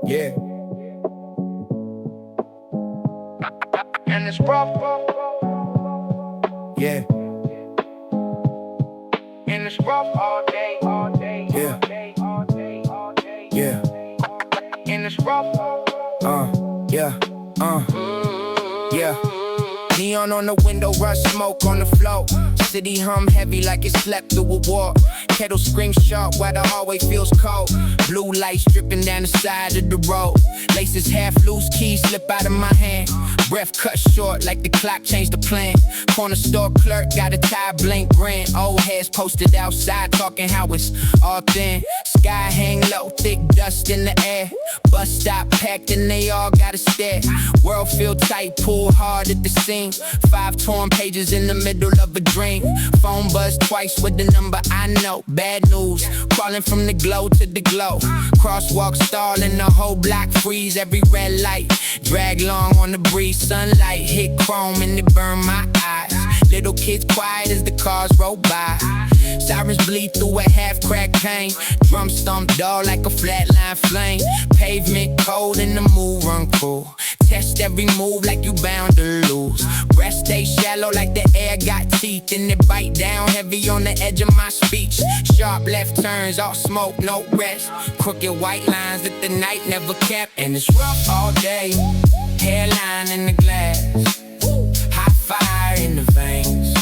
Yeah. And it's rough. Yeah. And it's rough all day, all day, yeah. All day, all day, all day. Yeah. And it's rough. Yeah. Yeah. Neon on the window, rush smoke on the floor. City hum heavy like it slept through a war. Kettle screams sharp while the hallway feels cold. Blue lights dripping down the side of the road. Laces half loose, keys slip out of my hand. Breath cut short like the clock changed the plan. Corner store clerk got a tie blank grin. Old heads posted outside talking how it's all thin. Sky hang low, thick dust in the air. Bus stop packed and they all gotta stare. World feel tight, pull hard at the seam. 5 torn pages in the middle of a dream. Phone buzz twice with the number I know. Bad news, crawling from the glow to the glow. Crosswalk stalling, the whole block freeze. Every red light drag long on the breeze. Sunlight hit chrome and it burned my eyes. Little kids quiet as the cars roll by. Sirens bleed through a half-cracked pane. Drum stomp dull like a flatline flame. Pavement cold and the mood run cool. Test every move like you bound to lose. Breath stay shallow like the air got teeth. And it bite down heavy on the edge of my speech. Sharp left turns, all smoke, no rest. Crooked white lines that the night never kept. And it's rough all day. Hairline in the glass. Hot fire in the veins.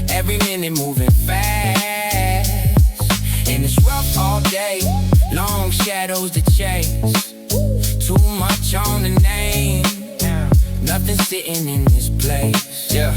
Every minute moving fast. And it's rough all day. Long shadows to chase. Too much on the name. Nothing sitting in this place. Yeah.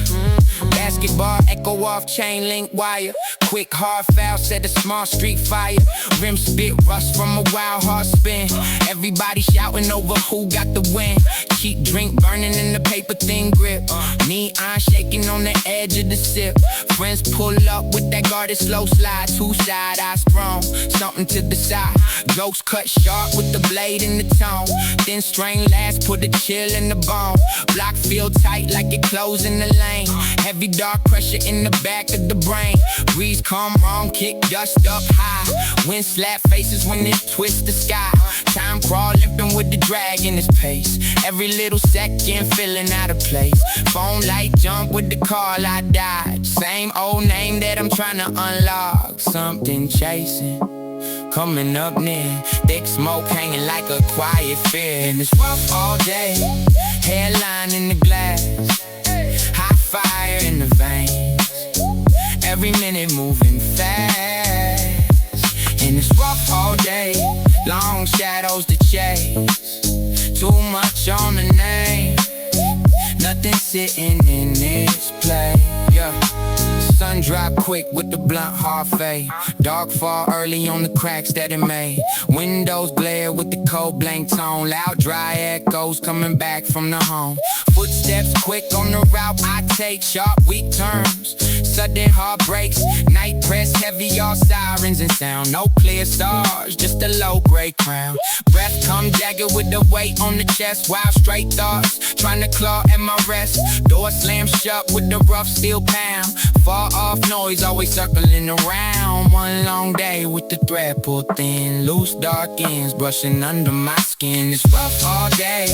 Basketball echo off chain link wire. Quick hard foul set a small street fire. Rim spit rust from a wild hard spin. Everybody shouting over who got the win. Cheap drink burning in the paper thin grip. Neon shaking on the edge of the sip. Friends pull up with that guarded slow slide. 2 side eyes strong, something to the side. Jokes cut sharp with the blade in the tone. Thin strain last, put a chill in the bone. Block feel tight like it closing the lane. Heavy dark pressure in the back of the brain. Breeze come wrong, kick dust up high. Wind slap faces when it twists the sky. Time crawl limping with the drag in its pace. Every little second feeling out of place. Phone light jump with the call I died. Same old name that I'm trying to unlock. Something chasing, coming up near. Thick smoke hanging like a quiet fear. And it's rough all day. Hairline in the glass. Hot fire in the veins. Every minute moving fast. And it's rough all day. Long shadows to chase. Too much on the name. Nothing sitting in this place. Yeah. Sun drop quick with the blunt hard fade. Dark fall early on the cracks that it made. Windows glare with the cold blank tone. Loud dry echoes coming back from the home. Footsteps quick on the route I take. Sharp weak turns, sudden heartbreaks. Night press heavy, all sirens and sound. No clear stars, just a low gray crown. Breath come jagged with the weight on the chest. Wild straight thoughts, trying to claw at my rest. Door slam shut with the rough steel pound. Far off noise always circling around. One long day with the thread pulled thin. Loose dark ends brushing under my skin. It's rough all day.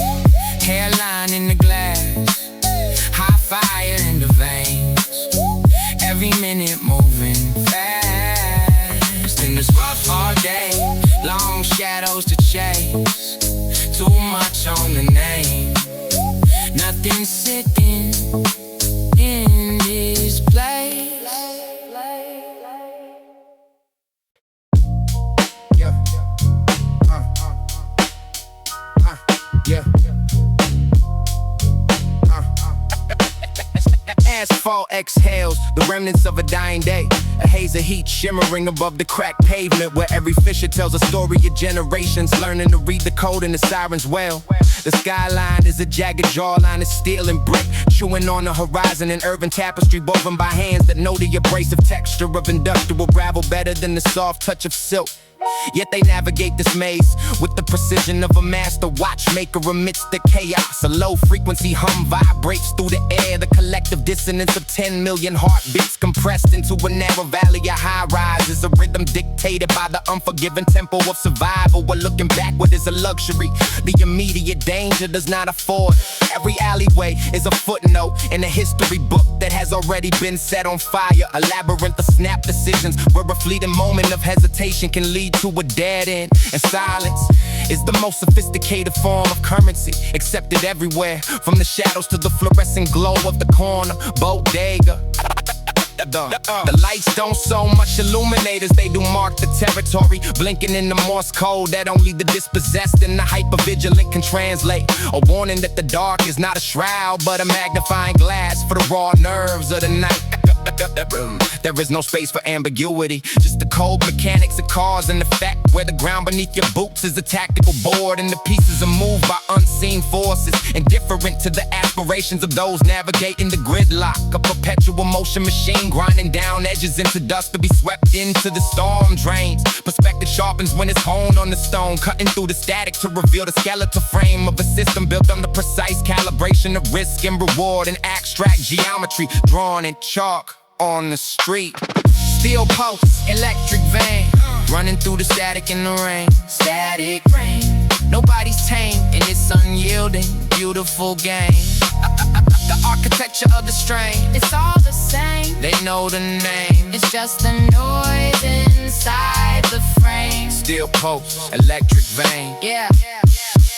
Hairline in the glass. High fire in the veins. Every minute moving fast. And it's rough all day. Long shadows to chase. Too much on the name. Nothing sitting in this place. Yeah. Yeah. Asphalt exhales, the remnants of a dying day. A haze of heat shimmering above the cracked pavement, where every fissure tells a story of generations learning to read the code in the siren's well. The skyline is a jagged jawline of steel and brick, chewing on the horizon, an urban tapestry woven by hands that know the abrasive texture of industrial gravel better than the soft touch of silk. Yet they navigate this maze with the precision of a master watchmaker amidst the chaos. A low-frequency hum vibrates through the air, the collective dissonance of 10 million heartbeats compressed into a narrow valley. A high-rise is a rhythm dictated by the unforgiving tempo of survival, where looking backward is a luxury the immediate danger does not afford. Every alleyway is a footnote in a history book that has already been set on fire. A labyrinth of snap decisions where a fleeting moment of hesitation can lead to a dead end. And silence is the most sophisticated form of currency, accepted everywhere, from the shadows to the fluorescent glow of the corner bodega. The lights don't so much illuminate as they do mark the territory, blinking in the Morse code that only the dispossessed and the hypervigilant can translate. A warning that the dark is not a shroud but a magnifying glass for the raw nerves of the night. There is no space for ambiguity, just the cold mechanics of cause and effect, where the ground beneath your boots is a tactical board and the pieces are moved by unseen forces, indifferent to the aspirations of those navigating the gridlock. A perpetual motion machine grinding down edges into dust to be swept into the storm drains. Perspective sharpens when it's honed on the stone, cutting through the static to reveal the skeletal frame of a system built on the precise calibration of risk and reward and abstract geometry drawn in chalk on the street. Steel posts, electric vein, running through the static in the rain. Static rain, nobody's tame in this unyielding, beautiful game. The architecture of the strain, It's all the same. they know the name. It's just the noise inside the frame. Steel posts, electric vein. Yeah,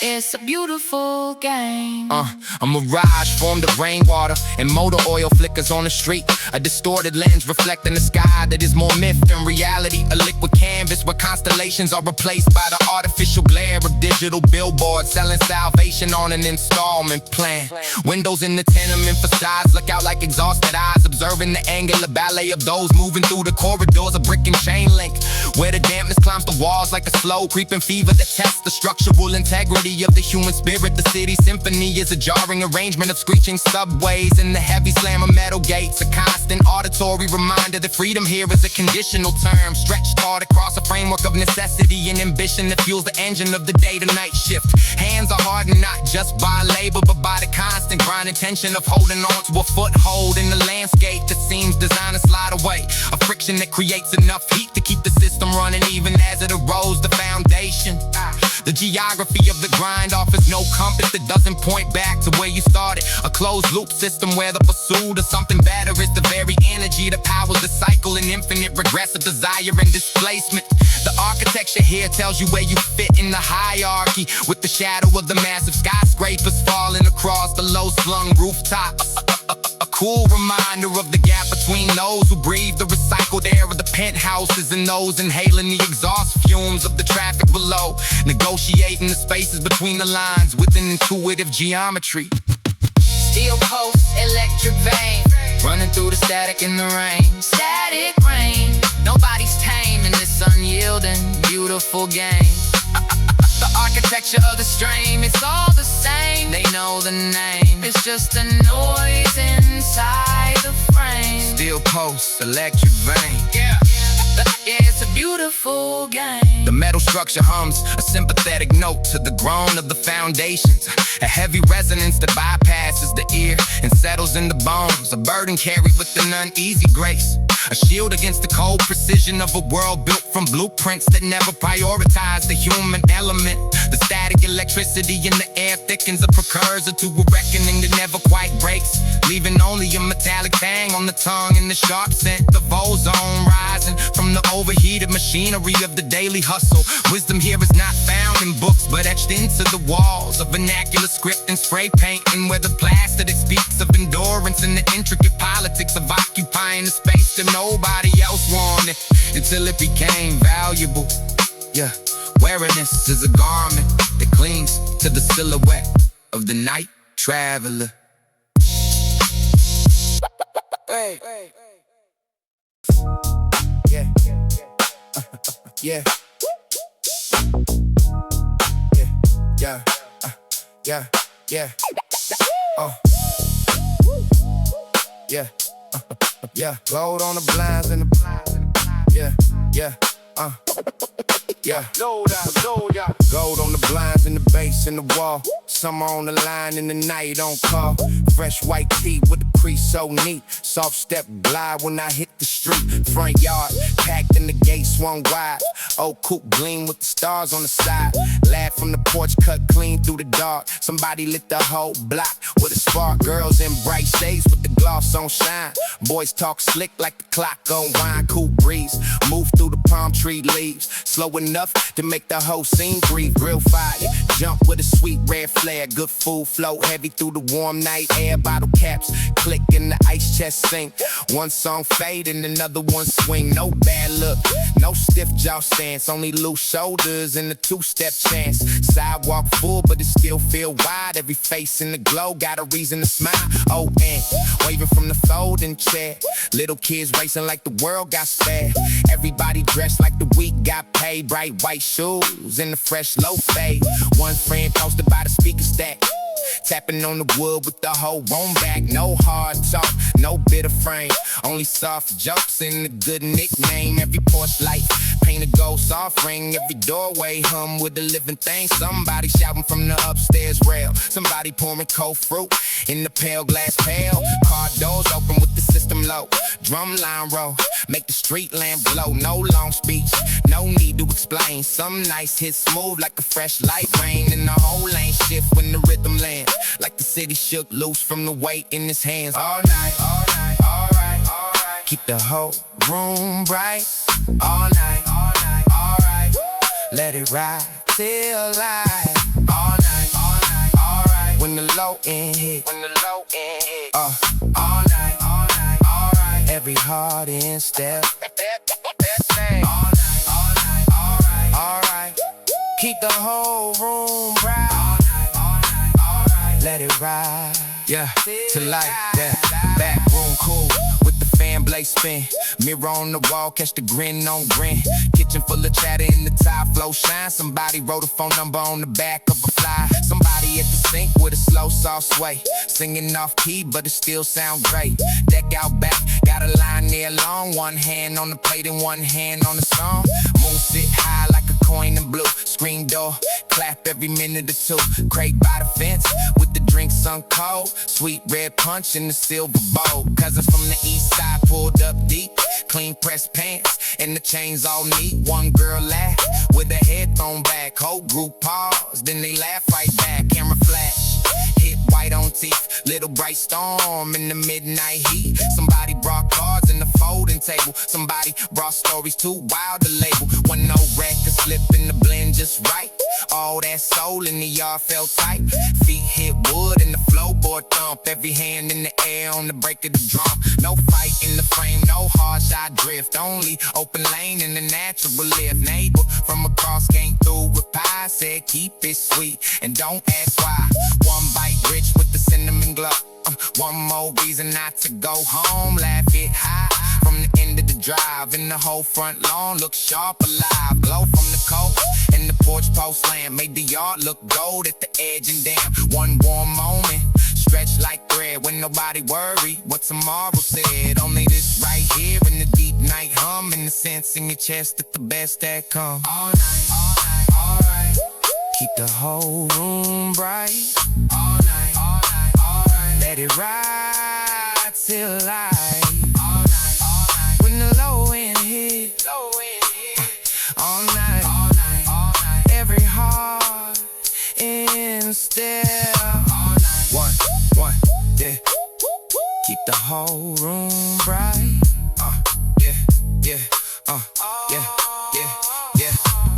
it's a beautiful game. A mirage formed of rainwater and motor oil flickers on the street. A distorted lens reflecting the sky that is more myth than reality. A liquid canvas where constellations are replaced by the artificial glare of digital billboards selling salvation on an installment plan. Windows in the tenement facades look out like exhausted eyes, observing the angular ballet of those moving through the corridors of brick and chain link, where the dampness climbs the walls like a slow creeping fever that tests the structural integrity of the human spirit. The city symphony is a jarring arrangement of screeching subways and the heavy slam of metal gates. A constant auditory reminder that freedom here is a conditional term, stretched hard across a framework of necessity and ambition that fuels the engine of the day-to-night shift. Hands are hardened not just by labor but by the constant grinding tension of holding on to a foothold in the landscape that seems designed to slide away. A friction that creates enough heat to keep the system running even as it erodes the foundation. The geography of the grind offers no compass that doesn't point back to where you started. A closed loop system where the pursuit of something better is the very energy that powers the cycle and infinite regress of desire and displacement. The architecture here tells you where you fit in the hierarchy, with the shadow of the massive skyscrapers falling across the low-slung rooftops. A cool reminder of the gap between those who breathe the recycled air of the penthouses and those inhaling the exhaust fumes of the traffic below, negotiating the spaces between the lines with an intuitive geometry. Steel posts, electric vein, Running through the static in the rain. static rain. Nobody's tame in this unyielding, beautiful game. The architecture of the stream, It's all the same. they know the name. It's just the noise inside the frame. Steel posts, electric vein. Yeah, it's a beautiful game. The metal structure hums a sympathetic note to the groan of the foundations. A heavy resonance that bypasses the ear and settles in the bones. A burden carried with an uneasy grace. A shield against the cold precision of a world built from blueprints that never prioritize the human element. The static electricity in the air thickens, a precursor to a reckoning that never quite breaks, leaving only a metallic tang on the tongue and the sharp scent of ozone rising from the overheated machinery of the daily hustle. Wisdom here is not found in books but etched into the walls of vernacular script and spray paint, and where the plastic speaks of endurance and the intricate politics of occupying the space that nobody else wanted until it became valuable. Yeah, wearing this is a garment that clings to the silhouette of the night traveler. Hey. Yeah. Yeah. Yeah. Yeah. Yeah. Yeah. Yeah. Gold on the blinds and the yeah. Yeah. Yeah, gold on the blinds and the bass in the wall. Summer on the line and the night on call. Fresh white tee with the crease so neat. Soft step glide when I hit the street. Front yard packed and the gate swung wide. Old coupe gleam with the stars on the side. Laugh from the porch cut clean through the dark. Somebody lit the whole block with a spark. Girls in bright shades with the gloss on shine. Boys talk slick like the clock on wine. Cool breeze move through the palm tree leaves. Slow enough to make the whole scene breathe. Grill fire, jump with a sweet red flare. Good food float heavy through the warm night air. Bottle caps click in the ice chest sink. One song fade and another one swing. No bad look, no stiff jaw stance. Only loose shoulders and a two-step chance. Sidewalk full but it still feel wide. Every face in the glow got a reason to smile. Oh, and waving from the folding chair. Little kids racing like the world got spared. Everybody dressed like the week got paid. Bright white shoes and the fresh low fade. One friend posted by the speaker stack. Tapping on the wood with the whole Boom Bap. No hard talk, no bitter frame. Only soft jokes and a good nickname. Every porch light paint a gold soft ring. Every doorway hum with a living thing. Somebody shouting from the upstairs rail. Somebody pouring cold fruit in the pale glass pail. Car doors open with the system low. Drum line roll, make the street lamp glow. No long speech, no need to explain. Some nights hit smooth like a fresh light rain. And the whole lane shift when the rhythm lands. Like the city shook loose from the weight in his hands. All night, alright. Keep the whole room bright. All night, alright. Let it ride till light. All night, alright. When the low end hit. All night, alright. Every heart in step. All night, alright. Keep the whole room bright. Let it ride, yeah, till light, yeah. Back room cool, with the fan blaze spin. Mirror on the wall, catch the grin on grin. Kitchen full of chatter in the tile flow shine. Somebody wrote a phone number on the back of a fly. Somebody at the sink with a slow soft sway. Singing off key, but it still sound great. Deck out back, got a line near long. One hand on the plate and one hand on the song. Moon sit high like a coin in blue. Screen door, clap every minute or two. Crate by the fence, with the drinks sun cold. Sweet red punch in the silver bowl. Cousins from the east side pulled up deep. Clean pressed pants and the chains all neat. One girl laughed with her head thrown back. Whole group paused, then they laugh right back. Camera flash, hit white on teeth. Little bright storm in the midnight heat. Somebody brought cards in the folding table. Somebody brought stories too wild to label. One no record slip in the blend just right. All that soul in the yard felt tight. Feet hit wood and the floorboard thump. Every hand in the air on the break of the drum. No fight in the frame, no hard shot drift. Only open lane in the natural lift. Neighbor from across came through with pie. Said keep it sweet and don't ask why. One bite rich with the cinnamon glow. One more reason not to go home. Laugh it high from the end of the drive. And the whole front lawn look sharp alive. Glow from the coast and the porch post lamp made the yard look gold at the edge and damn. One warm moment stretched like thread when nobody worried what tomorrow said. Only this right here in the deep night hum. And the sense in your chest that the best that come. All night, alright. Keep the whole room bright. All night, alright. Let it ride till light. All night. When the low end hit. All night. Every heart in step. One, yeah. Keep the whole room bright. Yeah.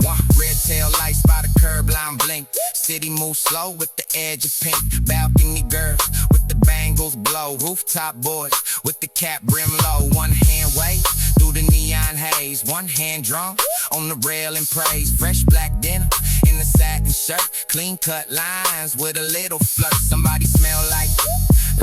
One red tail lights by the curb line blink. City moves slow with the edge of pink. Balcony girls with the bangles blow. Rooftop boys with the cap brim low. One hand wave through the neon haze. One hand drunk on the rail and praise. Fresh black dinner in the satin shirt. Clean cut lines with a little flirt. Somebody smell like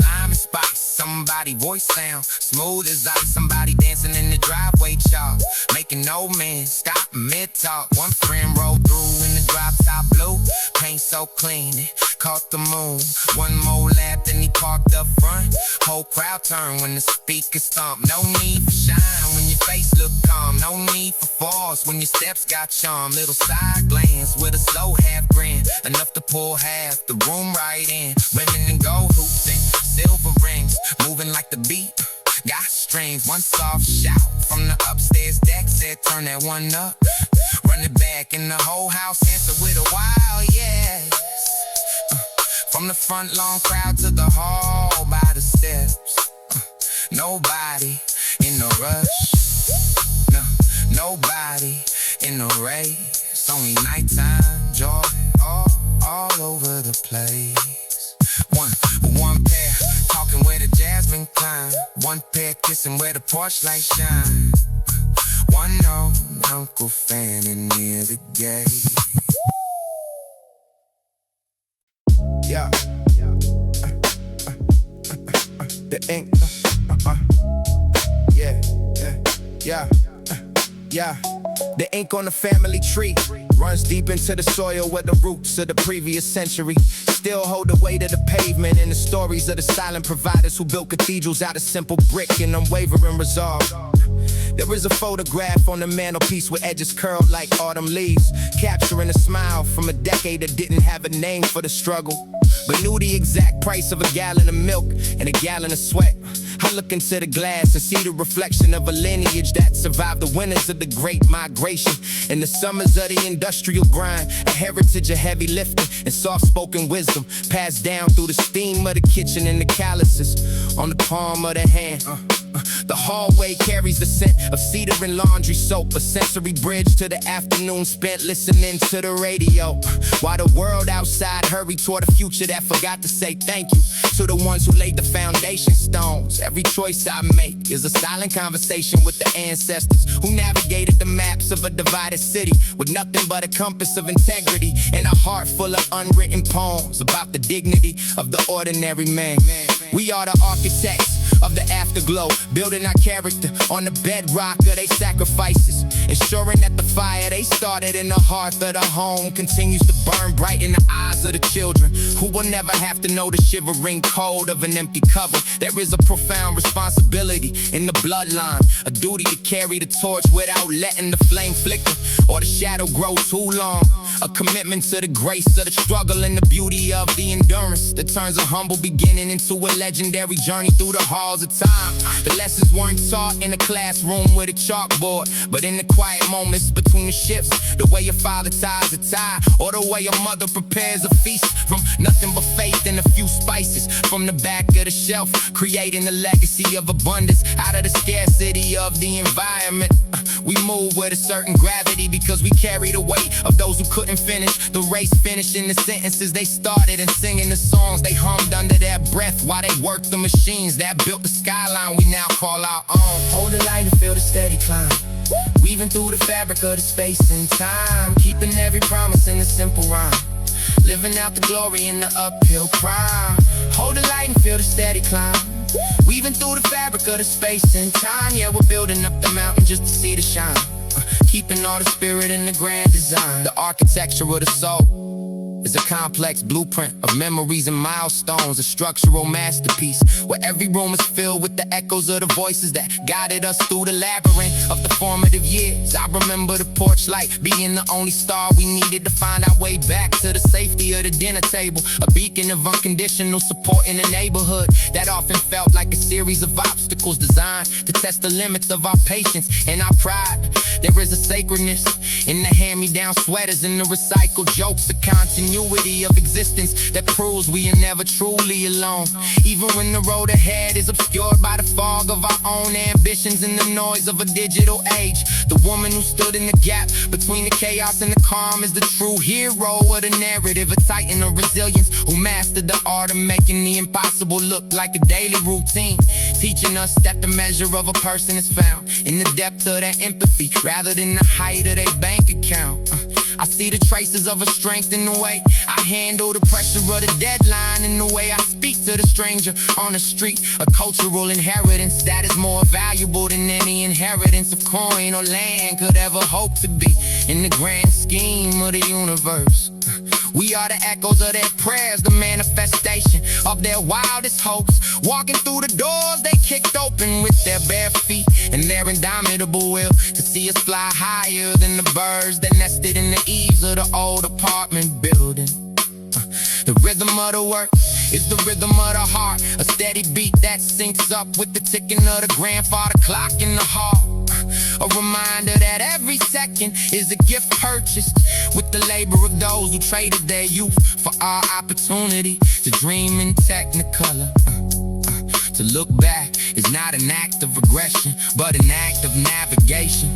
lime and spice. Somebody voice sound smooth as ice. Somebody dancing in the driveway chalk, making no man stop mid-talk. One friend rolled through in the drop top blue. Paint so clean it caught the moon. One more lap then he parked up front. Whole crowd turned when the speakers thump. No need for shine when you face look calm, no need for force when your steps got charm. Little side glance with a slow half grin, enough to pull half the room right in. Women in gold hoops and silver rings, moving like the beat got strings. One soft shout from the upstairs deck said turn that one up. Run it back and the whole house answered with a wild yes. From the front long crowd to the hall by the steps, nobody in no rush, no, nobody in no race. Only nighttime joy all over the place. One pair talking where the jasmine climb, one pair kissing where the porch light shine. One old uncle fanning near the gate. Yeah, the ink, yeah. The ink on the family tree runs deep into the soil where the roots of the previous century still hold the weight of the pavement and the stories of the silent providers who built cathedrals out of simple brick and unwavering resolve. There is a photograph on the mantelpiece with edges curled like autumn leaves, capturing a smile from a decade that didn't have a name for the struggle, but knew the exact price of a gallon of milk and a gallon of sweat. I look into the glass and see the reflection of a lineage that survived the winters of the Great Migration and the summers of the industrial grind, a heritage of heavy lifting and soft-spoken wisdom passed down through the steam of the kitchen and the calluses on the palm of the hand. The hallway carries the scent of cedar and laundry soap, a sensory bridge to the afternoon spent listening to the radio, while the world outside hurried toward a future that forgot to say thank you to the ones who laid the foundation stones. Every choice I make is a silent conversation with the ancestors who navigated the maps of a divided city with nothing but a compass of integrity and a heart full of unwritten poems about the dignity of the ordinary man. We are the architects of the afterglow, building our character on the bedrock of their sacrifices, ensuring that the fire they started in the hearth of the home continues to burn bright in the eyes of the children who will never have to know the shivering cold of an empty cover. There is a profound responsibility in the bloodline, a duty to carry the torch without letting the flame flicker or the shadow grow too long, a commitment to the grace of the struggle and the beauty of the endurance that turns a humble beginning into a legendary journey through the halls of time. The lessons weren't taught in a classroom with a chalkboard, but in the quiet moments between the shifts, the way your father ties a tie, or the way your mother prepares a feast from nothing but faith and a few spices from the back of the shelf, creating a legacy of abundance out of the scarcity of the environment. We move with a certain gravity because we carry the weight of those who couldn't finish the race, finishing the sentences they started and singing the songs they hummed under their breath while they worked the machines that built the skyline we now call our own. Hold the light and feel the steady climb, weaving through the fabric of the space and time, keeping every promise in a simple rhyme, living out the glory in the uphill climb. Hold the light and feel the steady climb, weaving through the fabric of the space and time. Yeah, we're building up the mountain just to see the shine, keeping all the spirit in the grand design. The architecture of the soul is a complex blueprint of memories and milestones, a structural masterpiece where every room is filled with the echoes of the voices that guided us through the labyrinth of the formative years. I remember the porch light being the only star we needed to find our way back to the safety of the dinner table, a beacon of unconditional support in a neighborhood that often felt like a series of obstacles designed to test the limits of our patience and our pride. There is a sacredness in the hand-me-down sweaters and the recycled jokes, the continuity of existence that proves we are never truly alone, even when the road ahead is obscured by the fog of our own ambitions and the noise of a digital age. The woman who stood in the gap between the chaos and the calm is the true hero of the narrative, a titan of resilience who mastered the art of making the impossible look like a daily routine, teaching us that the measure of a person is found in the depth of their empathy rather than the height of their bank account. I see the traces of a strength in the way I handle the pressure of the deadline, in the way I speak to the stranger on the street, a cultural inheritance that is more valuable than any inheritance of coin or land could ever hope to be in the grand scheme of the universe. We are the echoes of their prayers, the manifestation of their wildest hopes. Walking through the doors they kicked open with their bare feet and their indomitable will to see us fly higher than the birds that nested in the eaves of the old apartment building. The rhythm of the work is the rhythm of the heart, a steady beat that syncs up with the ticking of the grandfather clock in the hall. A reminder that every second is a gift purchased with the labor of those who traded their youth for our opportunity to dream in technicolor. To look back is not an act of regression, but an act of navigation.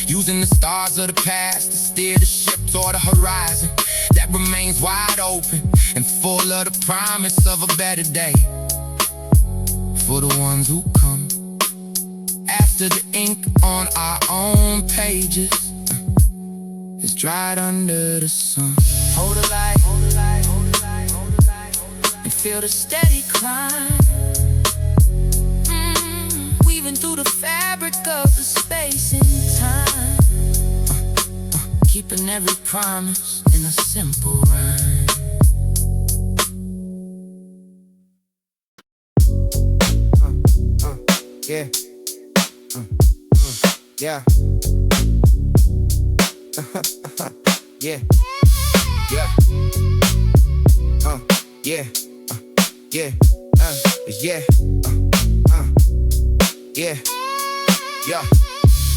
Using the stars of the past to steer the ship toward a horizon that remains wide open and full of the promise of a better day for the ones who come after the ink on our own pages is dried under the sun. Hold the light, hold the light, hold the light, hold the light, and feel the steady climb. Weaving through the fabric of the space and time, keeping every promise in a simple rhyme. Yeah. Yeah. Yeah. Yeah. Yeah. Yeah. Yeah. Yeah. Yeah.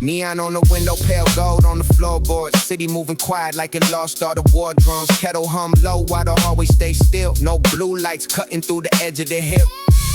Neon on the window, pale gold on the floorboard. City moving quiet like it lost all the war drums. Kettle hum low while the hallway stays still. No blue lights cutting through the edge of the hip.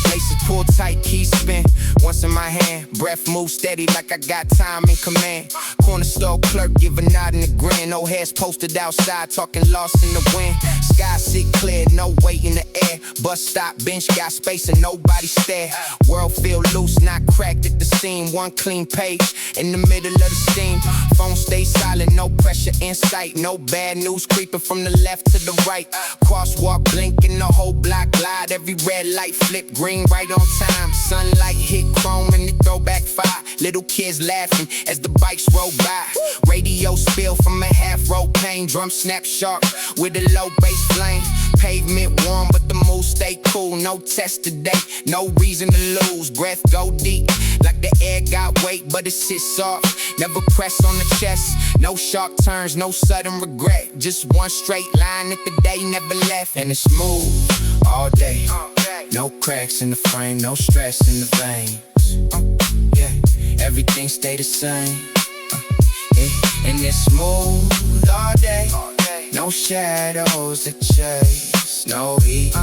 Laces pull tight, keys spin, once in my hand. Breath move steady like I got time in command. Corner store clerk give a nod and a grin. No heads posted outside, talking lost in the wind. Sky sit clear, no weight in the air. Bus stop, bench got space and nobody stare. World feel loose, not cracked at the seam. One clean page in the middle of the steam. Phone stay silent, no pressure in sight. No bad news creeping from the left to the right. Crosswalk blinking, the whole block glide. Every red light flip green right on time. Sunlight hit chrome and the throwback fire. Little kids laughing as the bikes roll by. Radio spill from a half-row pane. Drum snap sharp with a low bass flame. Pavement warm but the mood stay cool. No test today, no reason to lose. Breath go deep like the air got weight but it sits soft. Never press on the chest, no sharp turns, no sudden regret. Just one straight line that the day never left. And it's smooth all day. No cracks in the frame, no stress in the veins. Yeah, everything stay the same. And it's smooth all day. No shadows to chase, no heat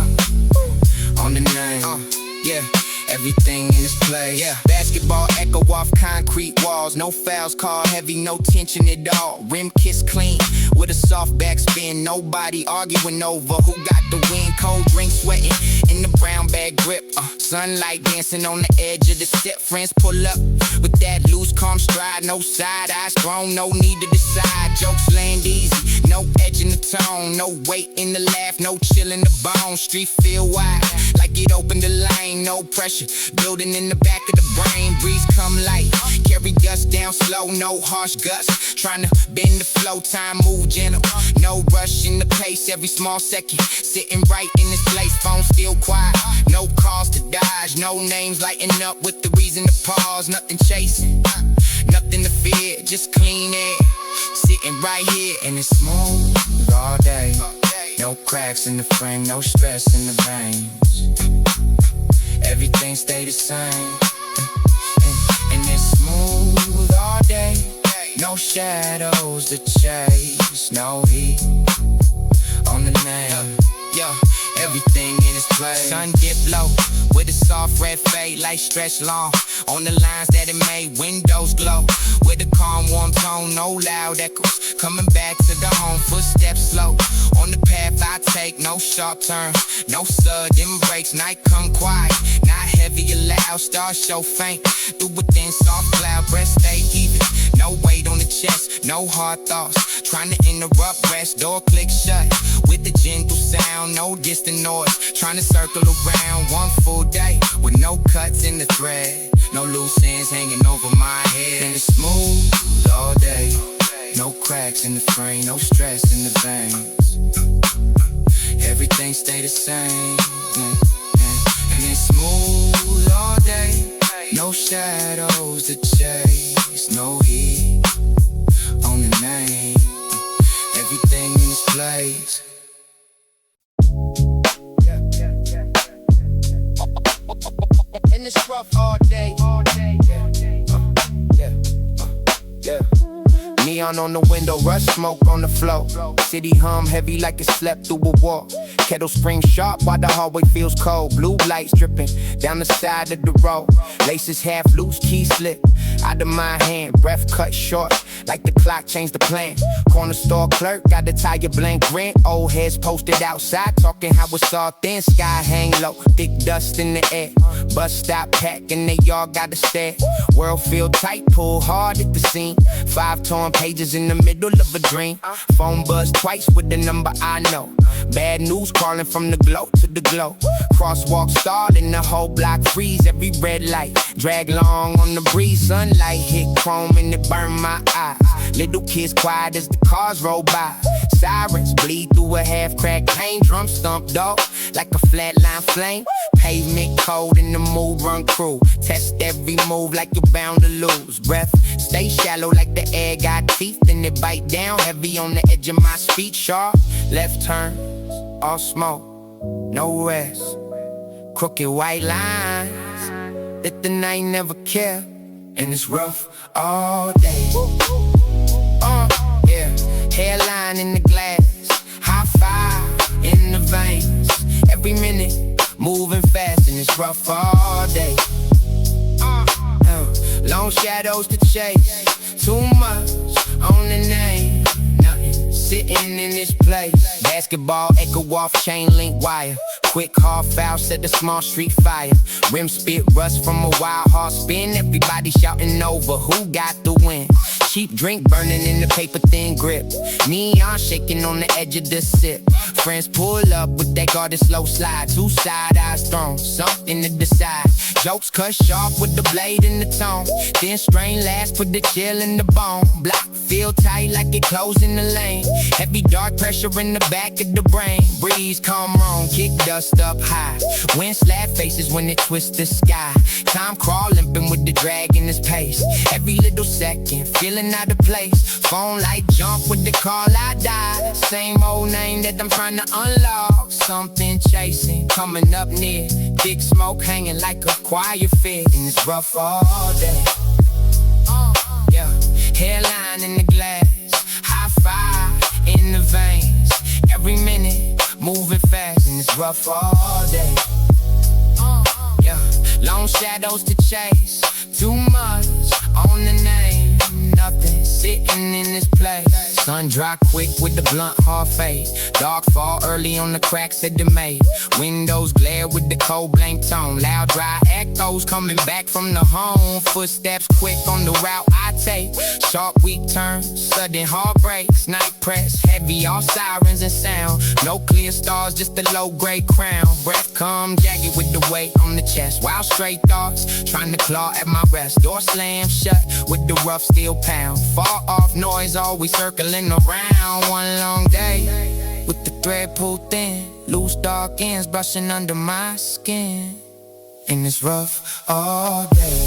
on the name. Yeah, everything in its place. Yeah, basketball echo off concrete walls. No fouls called heavy, no tension at all. Rim kiss clean with a soft backspin. Nobody arguing over who got the win. Cold drink sweating in the brown bag grip. Sunlight dancing on the edge of the set. Friends pull up with that loose, calm stride. No side eyes strong, no need to decide. Jokes land easy, no edge in the tone. No weight in the laugh, no chill in the bone. Street feel wide, like it opened the lane. No pressure, building in the back of the brain. Breeze come light, carry dust down slow. No harsh gusts, trying to bend the flow. Time move gentle, no rush in the pace. Every small second, sitting right in this place. Phone still quiet, no calls to dodge. No names lighting up with the reason to pause. Nothing chasing, nothing to fear, just clean air. Sitting right here and it's smooth all day. No cracks in the frame, no stress in the veins. Everything stay the same. And it's smooth all day. No shadows to chase, no heat on the name. Yo, everything in its place. Sun dip low with a soft red fade, light stretch long on the lines that it made. Windows glow with a calm warm tone, no loud echoes. Coming back to the home, footsteps slow on the path I take. No sharp turn, no sudden breaks. Night come quiet, not heavy or loud. Stars show faint through within soft cloud. Breath stay even, no weight on the chest, no hard thoughts. Trying to interrupt rest, door click shut with a gentle sound. No distant noise, trying to circle around. One full day with no cuts in the thread. No loose ends hanging over my head. And it's smooth all day. No cracks in the frame, no stress in the veins. everything stay the same. And it's smooth all day, no shadows to chase, no heat on the name. Everything in its place. And it's rough all day. Neon on the window, rush smoke on the floor. City hum heavy like it slept through a war. Kettle spring sharp while the hallway feels cold. Blue lights dripping down the side of the road. Laces half loose, key slip out of my hand. Breath cut short like the clock changed the plan. Corner store clerk got the tire blank rent. Old heads posted outside talking how it's all thin. Sky hang low, thick dust in the air. Bus stop packed and they all got to stare. World feel tight, pull hard at the scene. 5 torn pages in the middle of a dream. Phone buzz twice with the number I know. Bad news calling from the glow to the glow. Crosswalk stalled and the whole block freeze. Every red light drag long on the breeze. Sunlight hit chrome and it burned my eyes. Little kids quiet as the cars roll by. Sirens bleed through a half-cracked pane. Drum stomp dog like a flatline flame. Pavement cold and the move run crew. Test every move like you're bound to lose. Breath stay shallow like the air got teeth. And it bite down heavy on the edge of my speech. Sharp left turn, all smoke, no rest. Crooked white lines that the night never kept. And it's rough all day. Yeah, hairline in the glass, high five in the veins. Every minute moving fast and it's rough all day. Long shadows to chase, too much on the name. Nothing sitting in this place. Basketball echo off chain link wire. Quick hard foul set the small street fire. Rim spit rust from a wild hard spin. Everybody shouting over who got the win. Cheap drink burning in the paper thin grip. Neon shaking on the edge of the sip. Friends pull up with that guarded slow slide. 2 side eyes thrown, something to decide. Jokes cut sharp with the blade in the tone. Thin strain last, put the chill in the bone. Block feel tight like it closing the lane. Heavy dark pressure in the back of the brain. Breeze come wrong, kick dust up high. Wind slap faces when it twists the sky. Time crawl limping with the drag in his pace. Every little second feeling out of place. Phone light jump with the call I die. Same old name that I'm trying to unlock. Something chasing, coming up near. Thick smoke hanging like a choir fit. And it's rough all day. Yeah, hairline in the glass, high five in the veins. Every minute moving fast and it's rough all day. Yeah, long shadows to chase, too much on the name. Nothing sitting in this place. Sun dry quick with the blunt hard fade. Dark fall early on the cracks of the maze. Windows glare with the cold blank tone. Loud dry echoes coming back from the home. Footsteps quick on the route I take. Sharp weak turn, sudden heartbreaks. Night press, heavy all sirens and sound. No clear stars, just a low grade crown. Breath come jagged with the weight on the chest. Wild straight thoughts, trying to claw at my rest. Door slam shut with the rough steel pound. Far off noise always circling around. One long day with the thread pulled thin. Loose dark ends brushing under my skin. And it's rough all day.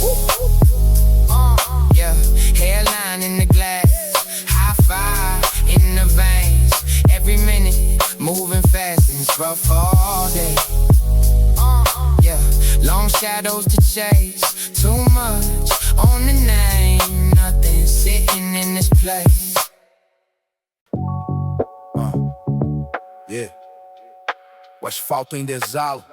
Yeah, hairline in the glass, high five in the veins. Every minute moving fast and it's rough all day. Yeah, long shadows to chase, too much on the name. Nothing sitting in this place. Yeah. O asfalto ainda exala.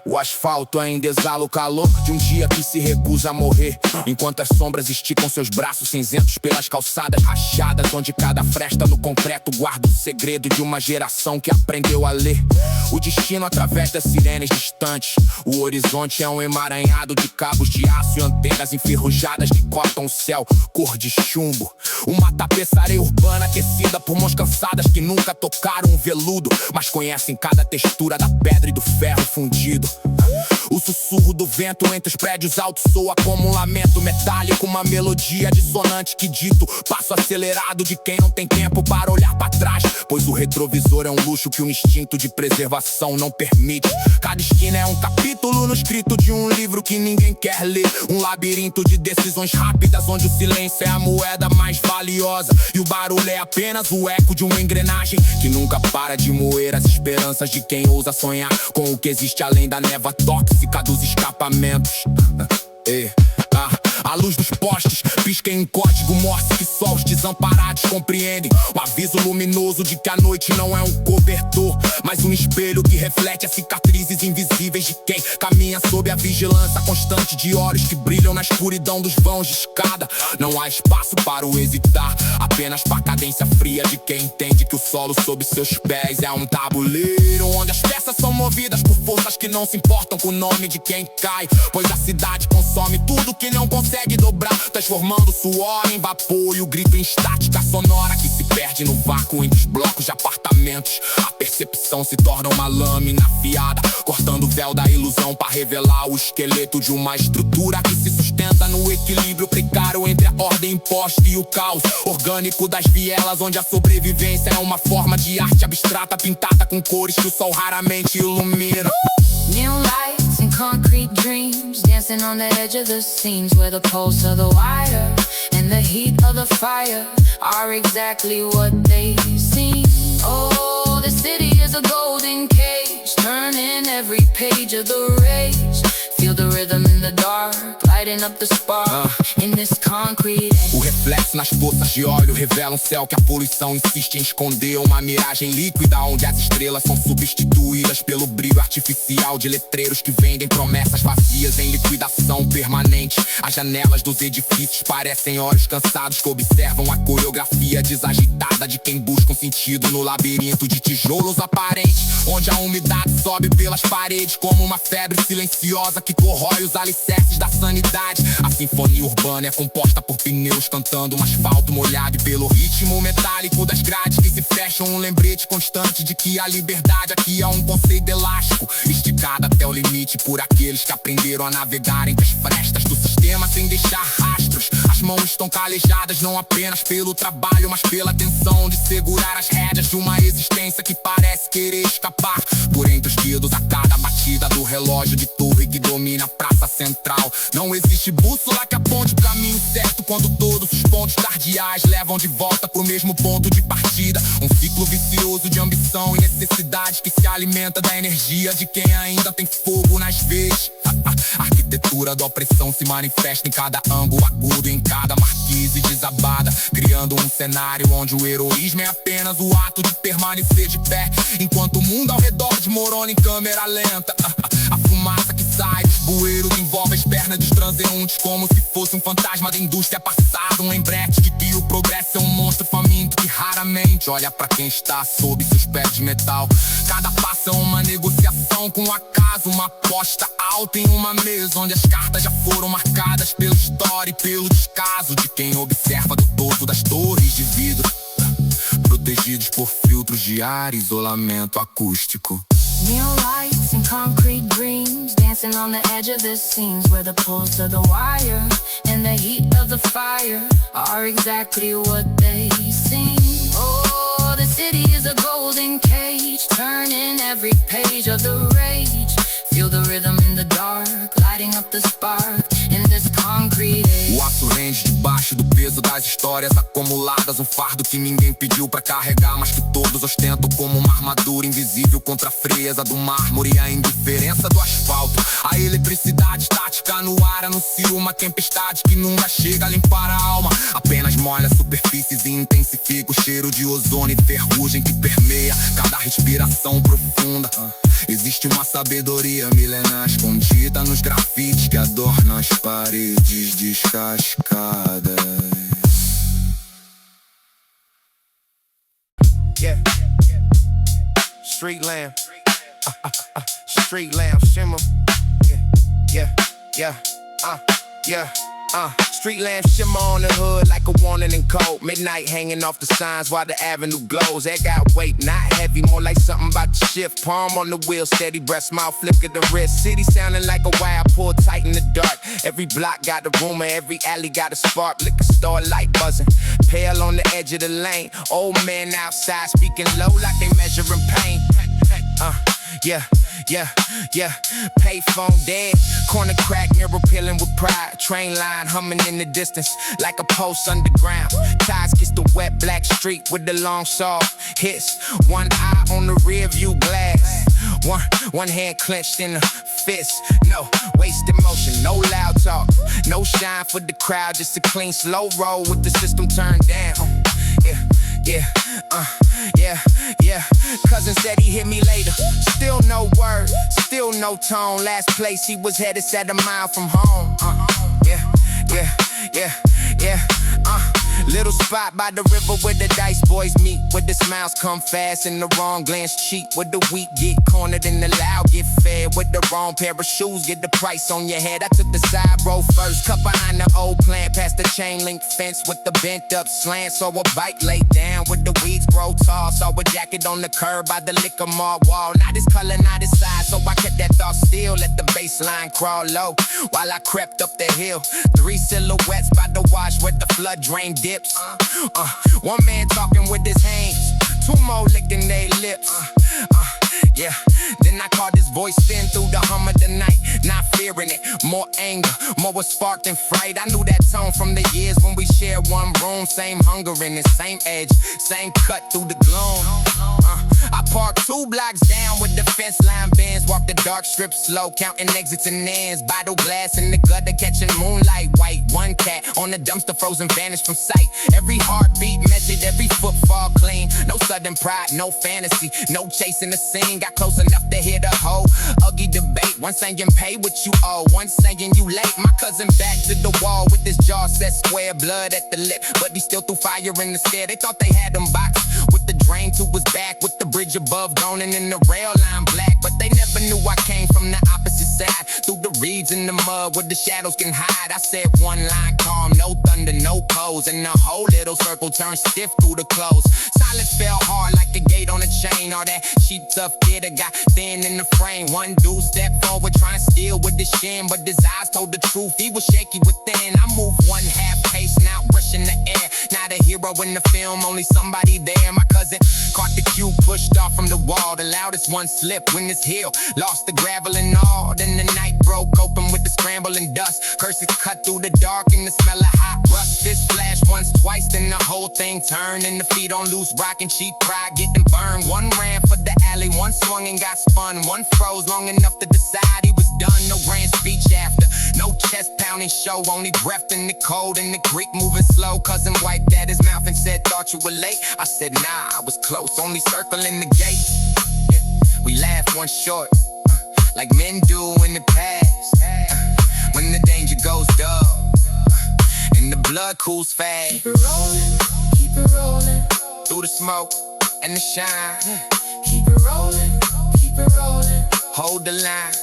O asfalto ainda exala o calor de um dia que se recusa a morrer. Enquanto as sombras esticam seus braços cinzentos pelas calçadas rachadas, onde cada fresta no concreto guarda o segredo de uma geração que aprendeu a ler. O destino através das sirenes distantes. O horizonte é um emaranhado de cabos de aço e antenas enferrujadas que cortam o céu, cor de chumbo. Uma tapeçaria urbana aquecida por mãos cansadas que nunca tocaram um veludo, mas conhecem cada textura da pedra e do ferro fundido. O sussurro do vento entre os prédios altos soa como um lamento metálico, uma melodia dissonante que dito passo acelerado de quem não tem tempo para olhar para trás, pois o retrovisor é um luxo que o instinto de preservação não permite. Cada esquina é um capítulo no escrito de um livro que ninguém quer ler, um labirinto de decisões rápidas onde o silêncio é a moeda mais valiosa e o barulho é apenas o eco de uma engrenagem que nunca para de moer as esperanças de quem ousa sonhar com o que existe além da névoa tóxica dos escapamentos. A luz dos postes pisca em código morse que só os desamparados compreendem. O aviso luminoso de que a noite não é um cobertor, mas um espelho que reflete as cicatrizes invisíveis de quem caminha sob a vigilância constante de olhos que brilham na escuridão dos vãos de escada. Não há espaço para o hesitar, apenas para a cadência fria de quem entende que o solo sob seus pés é um tabuleiro onde as peças são movidas por forças que não se importam com o nome de quem cai, pois a cidade consome tudo que não consegue dobrar, transformando suor em vapor e o grito em estática sonora que se perde no vácuo entre os blocos de apartamentos. A percepção se torna uma lâmina afiada, cortando o véu da ilusão para revelar o esqueleto de uma estrutura que se sustenta no equilíbrio precário entre a ordem imposta e o caos orgânico das vielas, onde a sobrevivência é uma forma de arte abstrata pintada com cores que o sol raramente ilumina. New lights and concrete dreams dancing on the edge of the scenes where the pulse of the wire and the heat of the fire are exactly what they seem. Oh, the city is a golden cage, turning every page of the rage. Feel the rhythm in the dark, lighting up the spark in this concrete. O reflexo nas poças de óleo revela um céu que a poluição insiste em esconder, uma miragem líquida onde as estrelas são substituídas pelo brilho artificial de letreiros que vendem promessas vazias em liquidação permanente. As janelas dos edifícios parecem olhos cansados que observam a coreografia desajeitada de quem busca um sentido no labirinto de tijolos aparentes, onde a umidade sobe pelas paredes como uma febre silenciosa que corrói os alicerces da sanidade. A sinfonia urbana é composta por pneus cantando um asfalto molhado e pelo ritmo metálico das grades que se fecham, um lembrete constante de que a liberdade aqui é um conceito elástico, esticado até o limite por aqueles que aprenderam a navegar entre as frestas do sistema sem deixar rastros. As mãos estão calejadas não apenas pelo trabalho, mas pela tensão de segurar as rédeas de uma existência que parece querer escapar por entre os dedos a cada batida do relógio de torre que domina a praça central. Não existe bússola que aponte o caminho certo quando todos os pontos cardeais levam de volta pro mesmo ponto de partida. Um ciclo vicioso de ambição e necessidade que se alimenta da energia de quem ainda tem fogo nas veias. A arquitetura da opressão se manifesta em cada ângulo agudo, em cada marquise desabada, criando um cenário onde o heroísmo é apenas o ato de permanecer de pé, enquanto o mundo ao redor desmorona em câmera lenta. A fumaça que sai dos bueiros envolve as pernas dos transeuntes como se fosse um fantasma da indústria passada, um lembrete de que o progresso é um monstro faminto que raramente olha pra quem está sob seus pés de metal. Cada passo é uma negociação com o acaso, uma aposta alta em uma mesa onde as cartas já foram marcadas pela história e pelo descaso de quem observa do topo das torres de vidro, protegidos por filtros de ar e isolamento acústico. Neon lights and concrete dreams dancing on the edge of the scenes where the pulse of the wire and the heat of the fire are exactly what they seem. Oh, the city is a golden cage, turning every page of the rage. Feel the rhythm in the dark, lighting up the spark in this concrete age. O aço rende debaixo do peso das histórias acumuladas, um fardo que ninguém pediu pra carregar, mas que todos ostentam como uma armadura invisível contra a frieza do mármore e a indiferença do asfalto. A eletricidade estática no ar anuncia uma tempestade que nunca chega a limpar a alma, apenas molha superfícies e intensifica o cheiro de ozônio e ferrugem que permeia cada respiração profunda. Existe uma sabedoria milenar escondida nos grafites que adornam as paredes descascadas. Yeah. Street lamb. Street lamb shimmer. Yeah. Street lamps shimmer on the hood like a warning in cold. Midnight hanging off the signs while the avenue glows. That got weight, not heavy, more like something about to shift. Palm on the wheel, steady breath, smile, flick of the wrist. City sounding like a wire pulled tight in the dark. Every block got a rumor, every alley got a spark. Liquor store light buzzing, pale on the edge of the lane. Old men outside speaking low like they measuring pain. Yeah. Payphone dead, corner crack, mirror peeling with pride. Train line humming in the distance like a post underground. Ties kiss the wet black street with the long saw. Hits, one eye on the rear view glass. One hand clenched in a fist. No wasted motion, no loud talk, no shine for the crowd. Just a clean slow roll with the system turned down. Yeah. Cousin said he hit me later. Still no word, still no tone. Last place he was headed sat a mile from home. Little spot by the river where the dice boys meet, where the smiles come fast and the wrong glance cheap, where the weak get cornered and the loud get fed, with the wrong pair of shoes get the price on your head. I took the side road first, cut behind the old plant, past the chain link fence with the bent up slant. Saw a bike laid down with the weeds grow tall. Saw a jacket on the curb by the liquor mart wall. Not his color, not his size, so I kept that thought still. Let the baseline crawl low while I crept up the hill. 3 silhouettes by the wash where the flood drain dips. One man talking with his hands, 2 more licking their lips. Then I caught his voice thin through the hum of the night. Not fearing it, more anger, more was sparked and fright. I knew that tone from the years when we shared one room. Same hunger in it, same edge, same cut through the gloom. I parked 2 blocks down with the fence line bends. Walked the dark strip slow, counting exits and ends. Bottle glass in the gutter, catching moonlight white. One cat on the dumpster, frozen, vanished from sight. Every heartbeat measured, every footfall clean. No sudden pride, no fantasy, no chasing the scene. Got close enough to hear the whole ugly debate. One saying pay what you owe, one saying you late. My cousin back to the wall with his jaw set square, blood at the lip, but he still threw fire in the stair. They thought they had him boxed with the drain to his back, with the bridge above gone and in the rail line black. But they never knew I came from the opposite side, through the reeds in the mud where the shadows can hide. I said one line calm, no thunder, no pose, and the whole little circle turned stiff through the clothes. Silence fell hard like a gate on a chain. All that sheet tough theater got thin in the frame. One dude stepped forward trying to steal with his shin, but his eyes told the truth, he was shaky within. I moved 1/2 pace, now rushing the air. Not a hero in the film, only somebody there. My cousin caught the cue, pushed off from the wall. The loudest one slipped when his heel lost the gravel and all. Then the night broke open with the scramble and dust. Curses cut through the dark and the smell of hot rust. This flashed once, twice, then the whole thing turned. And the feet on loose rock and cheap pride getting burned. One ran for the alley, one swung and got spun. One froze long enough to decide he was done. No grand speech after, no chest pounding show. Only breath in the cold and the creek moving slow. Cousin wiped at his mouth and said, thought you were late. I said, nah, I was close, only circling the gate. We laughed one short, like men do in the past. When the danger goes dull, and the blood cools fast. Keep it rolling, through the smoke and the shine. keep it rolling, keep it rolling, Hold the line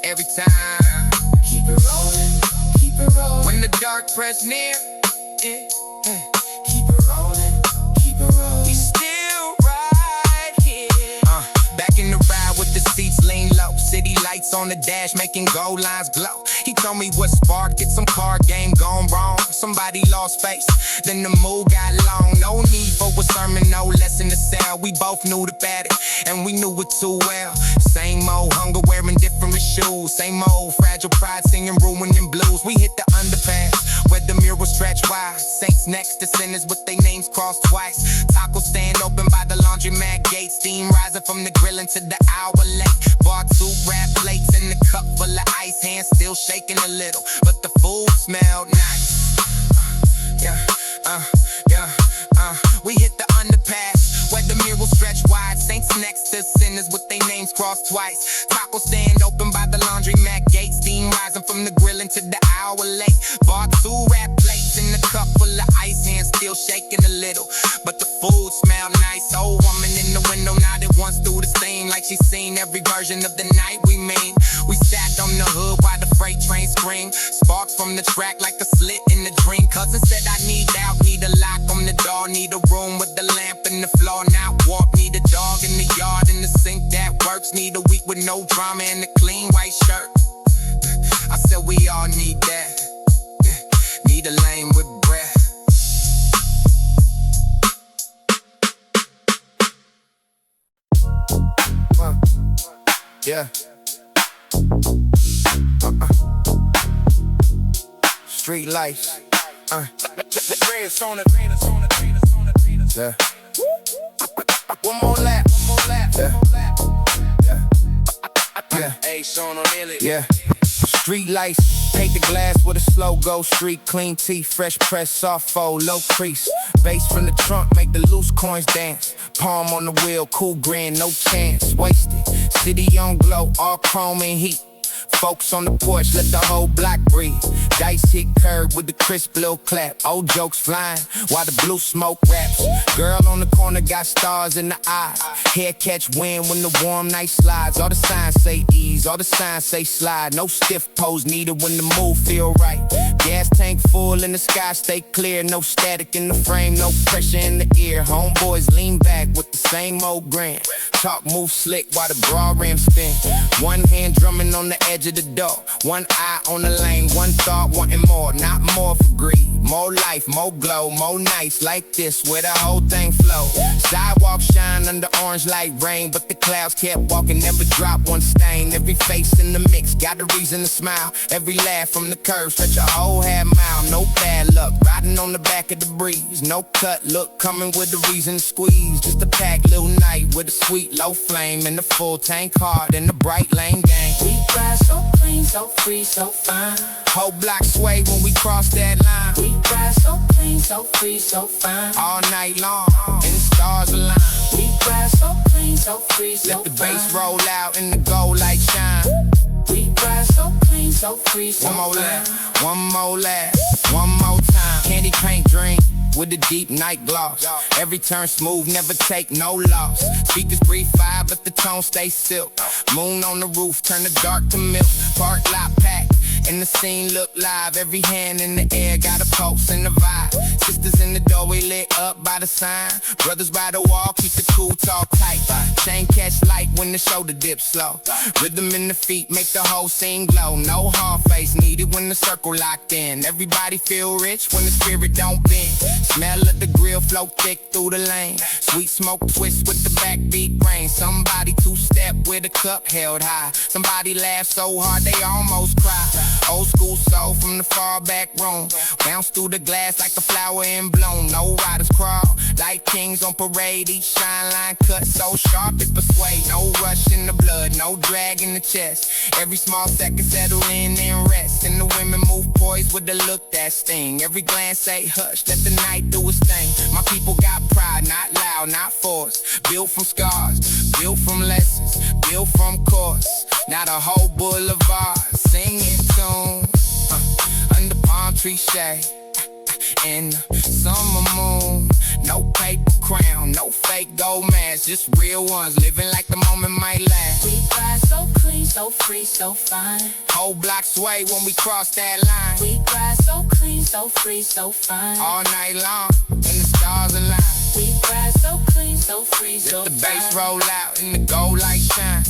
every time. keep it rolling, keep it rolling, When the dark press near, keep it rolling, keep it rolling. we still right here. Back in the ride with the seats lean low. City lights on the dash making gold lines glow. He told me what sparked it, some card game gone wrong. Somebody lost face, then the mood got long. No need for a sermon, no lesson to sell. We both knew the better, and we knew it too well. Same old hunger wearing different shoes. Same old fragile pride singing ruining blues. We hit the underpass where the mural stretch wide. Saints next to sinners with their names crossed twice. Taco stand open by the laundromat gate. Steam rising from the grill into the outlet. Bar 2 wrap plates in the cup full of ice. Hands still shaking a little, but the food smelled nice. We hit the underpass where the mural stretch wide. Saints next to sinners with their names crossed twice. Taco stand open by the laundromat gate. Steam rising from the grill into the outlet. Bar 2 wrap plates in the cup full of ice. Hands still shaking a little, but the food smelled nice. nice old woman in the window nodded once through the steam, like she seen every version of the night we mean. We sat on the hood while the freight train screamed. Sparks from the track like a slit in the dream. Cousin said I need out, need a lock on the door, need a room with the lamp in the floor, not warp. Need a dog in the yard in the sink that works. Need a week with no drama and a clean white shirt. I said we all need that. Need a lane with breath. Yeah. Street lights. Yeah. One more lap. Yeah. Yeah. Street lights, paint the glass with a slow go street. Clean teeth, fresh press, soft fold, low crease. Bass from the trunk, make the loose coins dance. Palm on the wheel, cool grin, no chance, wasted. City on glow, all chrome and heat. Folks on the porch, let the whole block breathe. Dice hit curb with the crisp little clap. Old jokes flying while the blue smoke raps. Girl on the corner got stars in the eye. Hair catch wind when the warm night slides. All the signs say ease, all the signs say slide. No stiff pose needed when the move feel right. Gas tank full and the sky stay clear. No static in the frame, no pressure in the ear. Homeboys lean back with the same old grin. Talk move slick while the broad rim spin. One hand drumming on the edge of the door, one eye on the lane, one thought wanting more, not more for greed. More life, more glow, more nights like this where the whole thing flow. Sidewalk shine under orange light rain, but the clouds kept walking, never dropped one stain. Every face in the mix got a reason to smile. Every laugh from the curve stretch a whole half mile. No bad luck, riding on the back of the breeze. No cut look coming with a reason to squeeze. Just a packed little night with a sweet low flame and the full tank hard in the bright lane gang. We ride so clean, so free, so fine. Whole block sway when we cross that line. We ride so clean, so free, so fine. All night long, and the stars align. We ride so clean, so free, so let the fine. bass roll out and the gold light shine. We ride so clean, so free, so one more fine. lap, one more lap, one more time. Candy paint dream with the deep night gloss. Every turn smooth, never take no loss. Speakers breathe fire, but the tone stay silk. Moon on the roof, turn the dark to milk. Park lot packed, and the scene look live. Every hand in the air got a pulse and a vibe. Sisters in the doorway lit up by the sign. Brothers by the wall, keep the cool talk tight. Chain catch light when the shoulder dips slow. Rhythm in the feet make the whole scene glow. No hard face needed when the circle locked in. Everybody feel rich when the spirit don't bend. Smell of the grill flow thick through the lane. Sweet smoke twist with the backbeat rain. Somebody two-step with a cup held high. Somebody laugh so hard they almost cry. Old school soul from the far back room. Bounce through the glass like a flower in bloom. No riders crawl like kings on parade. Each shine line cut so sharp it persuade. No rush in the blood, no drag in the chest. Every small second settle in and rest. And the women move poised with the look that sting. Every glance say hush, let the night do its thing. My people got pride, not loud, not forced. Built from scars, built from lessons, built from course. Not a whole boulevard, singing tunes under palm tree shade. In the summer moon, no paper crown, no fake gold mask, just real ones living like the moment might last. We ride so clean, so free, so fine. Whole block sway when we cross that line. We ride so clean, so free, so fine. All night long, and the stars align. We ride so clean, so free, so let the fine. bass roll out and the gold light shine.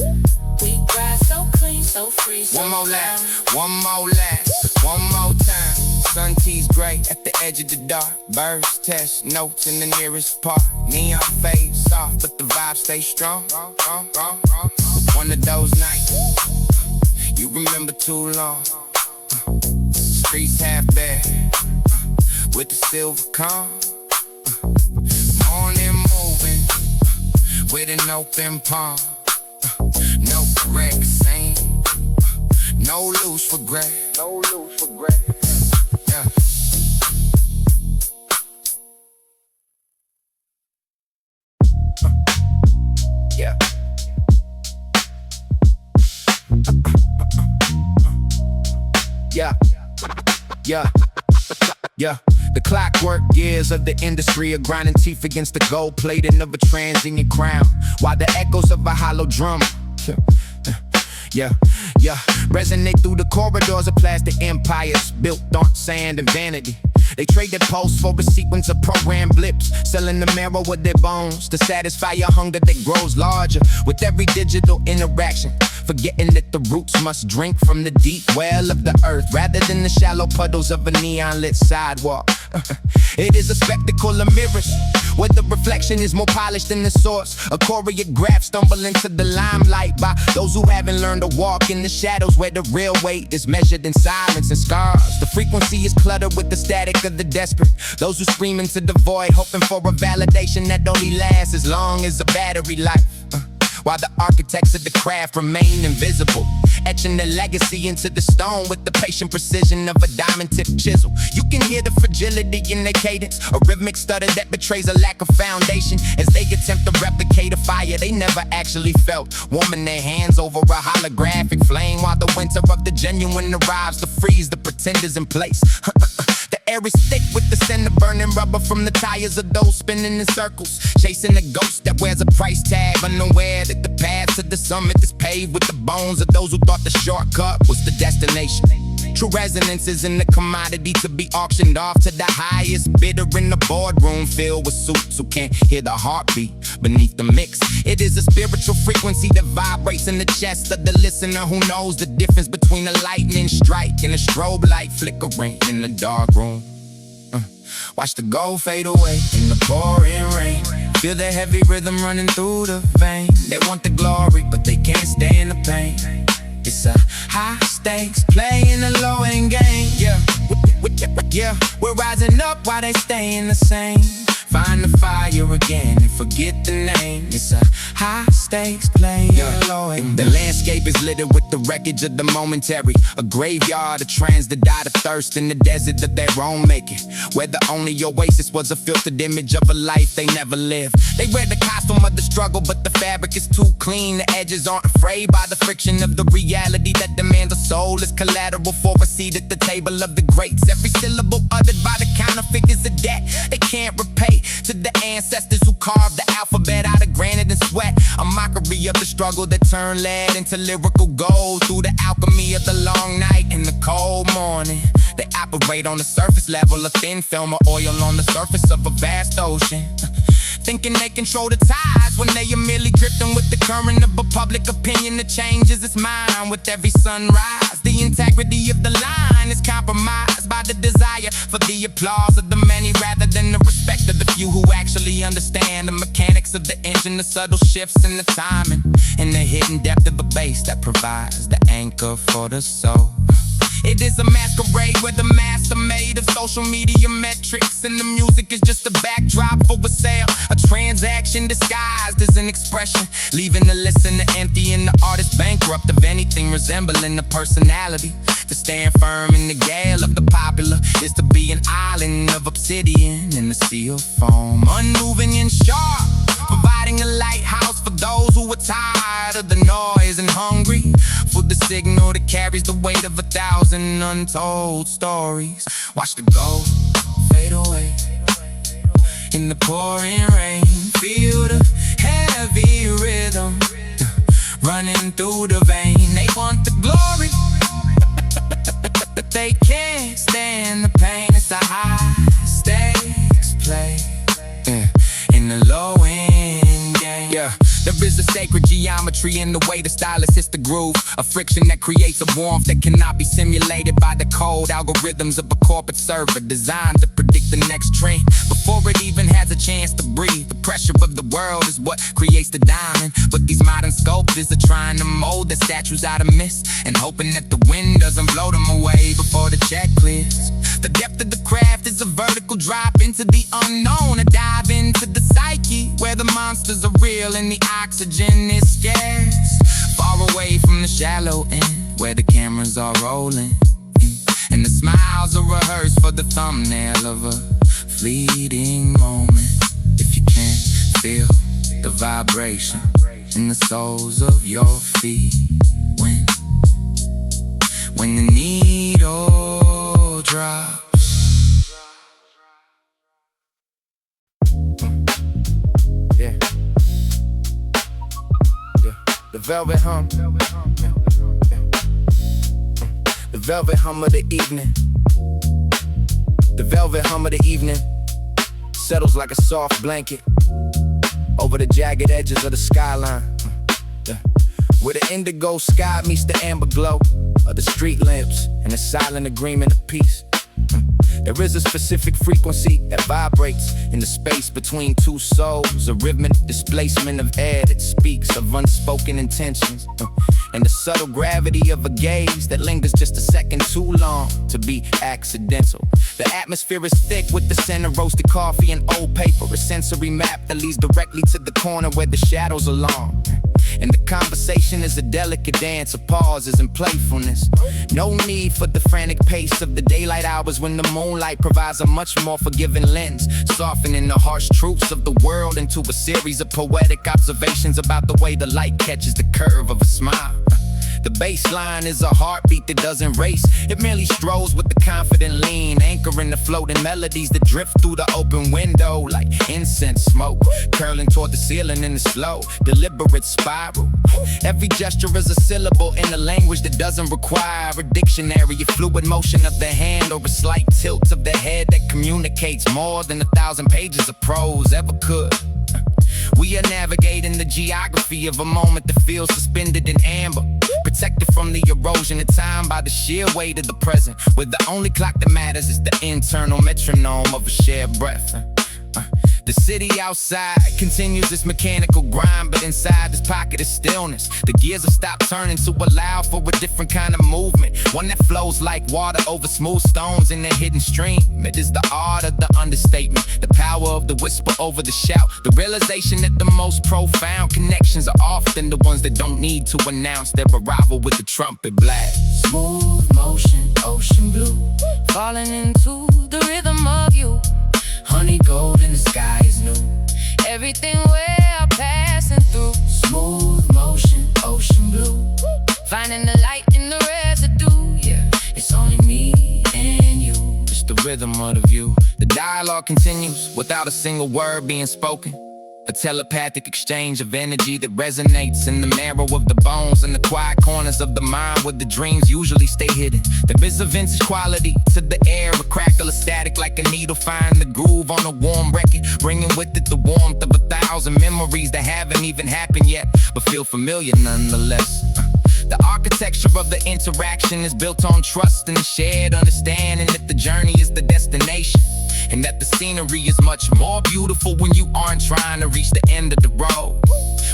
We ride so clean, so free, so one more lap, fine. one more lap, one more time. Sun tees gray at the edge of the dark. Birds test notes in the nearest park. Neon fades soft, but the vibe stay strong. One of those nights you remember too long. Streets half bare with the silver calm. Morning moving with an open palm. No correct saying, no loose regret. No loose regret. Yeah. Yeah. Yeah. Yeah. Yeah. The clockwork gears of the industry are grinding teeth against the gold plating of a transient crown, while the echoes of a hollow drum resonate through the corridors of plastic empires built on sand and vanity. They trade their pulse for a sequence of programmed blips, selling the marrow with their bones to satisfy a hunger that grows larger with every digital interaction, forgetting that the roots must drink from the deep well of the earth rather than the shallow puddles of a neon-lit sidewalk. It is a spectacle of mirrors, where the reflection is more polished than the source. A choreograph stumble into the limelight by those who haven't learned to walk in the shadows, where the real weight is measured in silence and scars. The frequency is cluttered with the static of the desperate, those who scream into the void, hoping for a validation that only lasts as long as a battery life. While the architects of the craft remain invisible, etching their legacy into the stone with the patient precision of a diamond-tipped chisel. You can hear the fragility in their cadence, a rhythmic stutter that betrays a lack of foundation, as they attempt to replicate a fire they never actually felt, warming their hands over a holographic flame, while the winter of the genuine arrives to freeze the pretenders in place. The air is thick with the scent of burning rubber from the tires of those spinning in circles, chasing a ghost that wears a price tag, unaware that the path to the summit is paved with the bones of those who thought the shortcut was the destination. True resonance isn't a commodity to be auctioned off to the highest bidder in the boardroom filled with suits who can't hear the heartbeat beneath the mix. It is a spiritual frequency that vibrates in the chest of the listener who knows the difference between a lightning strike and a strobe light flickering in the dark room. Watch the gold fade away in the pouring rain. Feel the heavy rhythm running through the vein. They want the glory, but they can't stand the pain. It's a high stakes play in a low end game. Yeah, we're rising up while they staying the same. Find the fire again and forget the name. It's a high stakes play in a low end. The landscape is littered with the wreckage of the momentary, a graveyard of trans that died of thirst in the desert of their own making, where the only oasis was a filtered image of a life they never lived. They wear the costume of the struggle, but the fabric is too clean. The edges aren't afraid by the friction of the reality that demands a soul as collateral for a seat at the table of the greats. Every syllable uttered by the counterfeit is a debt they can't repay to the ancestors who carved the alphabet out of granite and sweat. A mockery of the struggle that turned lead into lyrical gold through the alchemy of the long night and the cold morning. They operate on the surface level, a thin film of oil on the surface of a vast ocean, thinking they control the tides when they are merely drifting with the current of a public opinion that changes its mind with every sunrise. The integrity of the line is compromised by the desire for the applause of the many rather than the respect of the few who actually understand the mechanics of the engine, the subtle shifts in the timing, and the hidden depth of a bass that provides the anchor for the soul. It is a masquerade where the masks are made of social media metrics, and the music is just a backdrop for a sale, a transaction disguised as an expression, leaving the listener empty and the artist bankrupt of anything resembling a personality. To stand firm in the gale of the popular is to be an island of obsidian in the sea of foam, unmoving and sharp, providing a lighthouse for those who are tired of the noise and hungry for the signal that carries the weight of 1,000 untold stories. Watch the gold fade away in the pouring rain. Feel the heavy rhythm running through the vein. They want the glory, but they can't stand the pain. It's a high stakes play in the low end game. There is a sacred geometry in the way the stylist hits the groove, a friction that creates a warmth that cannot be simulated by the cold algorithms of a corporate server designed to predict the next trend before it even has a chance to breathe. The pressure of the world is what creates the diamond, but these modern sculptors are trying to mold their statues out of mist and hoping that the wind doesn't blow them away before the check clears. The depth of the craft is a vertical drop into the unknown, a dive into the psyche where the monsters are real and the oxygen is scarce. Far away from the shallow end where the cameras are rolling and the smiles are rehearsed for the thumbnail of a fleeting moment. If you can't feel the vibration in the soles of your feet when the needle drops, velvet hum. The velvet hum of the evening. The velvet hum of the evening settles like a soft blanket over the jagged edges of the skyline, where the indigo sky meets the amber glow of the street lamps and the silent agreement of peace. There is a specific frequency that vibrates in the space between two souls, a rhythmic displacement of air that speaks of unspoken intentions, and the subtle gravity of a gaze that lingers just a second too long to be accidental. The atmosphere is thick with the scent of roasted coffee and old paper, a sensory map that leads directly to the corner where the shadows are long. And the conversation is a delicate dance of pauses and playfulness. No need for the frantic pace of the daylight hours when the moonlight provides a much more forgiving lens, softening the harsh truths of the world into a series of poetic observations about the way the light catches the curve of a smile. The bass line is a heartbeat that doesn't race. It merely strolls with the confident lean, anchoring the floating melodies that drift through the open window like incense smoke, curling toward the ceiling in a slow, deliberate spiral. Every gesture is a syllable in a language that doesn't require a dictionary, a fluid motion of the hand or a slight tilt of the head that communicates more than 1,000 pages of prose ever could. We are navigating the geography of a moment that feels suspended in amber, protected from the erosion of time by the sheer weight of the present, where the only clock that matters is the internal metronome of a shared breath. The city outside continues its mechanical grind, but inside this pocket is stillness. The gears have stopped turning to allow for a different kind of movement, one that flows like water over smooth stones in a hidden stream. It is the art of the understatement, the power of the whisper over the shout, the realization that the most profound connections are often the ones that don't need to announce their arrival with the trumpet blast. Smooth motion, ocean blue, falling into the rhythm of you. Honey gold in the sky is new. Everything we're passing through. Smooth motion, ocean blue, finding the light in the residue. Yeah, it's only me and you. Just the rhythm of the view. The dialogue continues without a single word being spoken. A telepathic exchange of energy that resonates in the marrow of the bones and the quiet corners of the mind where the dreams usually stay hidden. There is a vintage quality to the air, a crackle of static like a needle finding the groove on a warm record, bringing with it the warmth of 1,000 memories that haven't even happened yet, but feel familiar nonetheless. The architecture of the interaction is built on trust and a shared understanding that the journey is the destination, and that the scenery is much more beautiful when you aren't trying to reach the end of the road.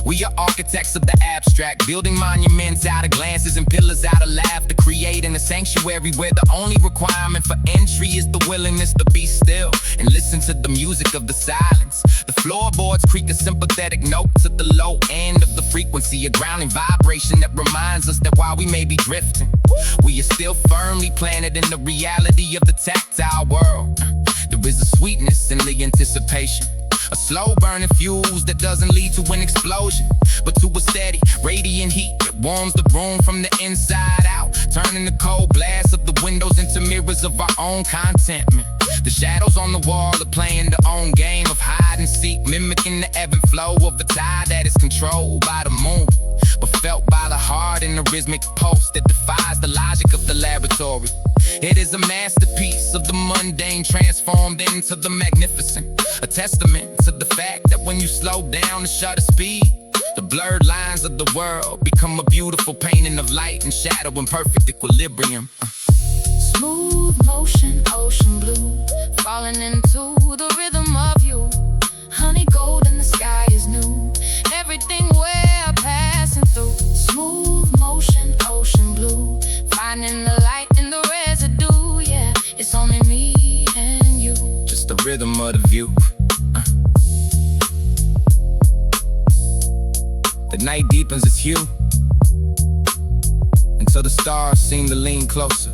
We are architects of the abstract, building monuments out of glances and pillars out of laughter, creating a sanctuary where the only requirement for entry is the willingness to be still and listen to the music of the silence. The floorboards creak a sympathetic note to the low end of the frequency, a grounding vibration that reminds us that while we may be drifting, we are still firmly planted in the reality of the tactile world. There is a sweetness in the anticipation, a slow burning fuse that doesn't lead to an explosion, but to a steady, radiant heat that warms the room from the inside out, turning the cold blast of the windows into mirrors of our own contentment. The shadows on the wall are playing their own game of hide and seek, mimicking the ebb and flow of a tide that is controlled by the moon, but felt by the heart in a rhythmic pulse that defies the logic of the laboratory. It is a masterpiece of the mundane transformed into the magnificent, a testament to the fact that when you slow down the shutter speed, the blurred lines of the world become a beautiful painting of light and shadow in perfect equilibrium. Smooth motion, ocean blue, falling into the rhythm of you. Honey gold in the sky is new. Everything we're passing through. Smooth motion, ocean blue, finding the light in the residue. Yeah, it's only me and you. Just the rhythm of the view. The night deepens its hue until the stars seem to lean closer.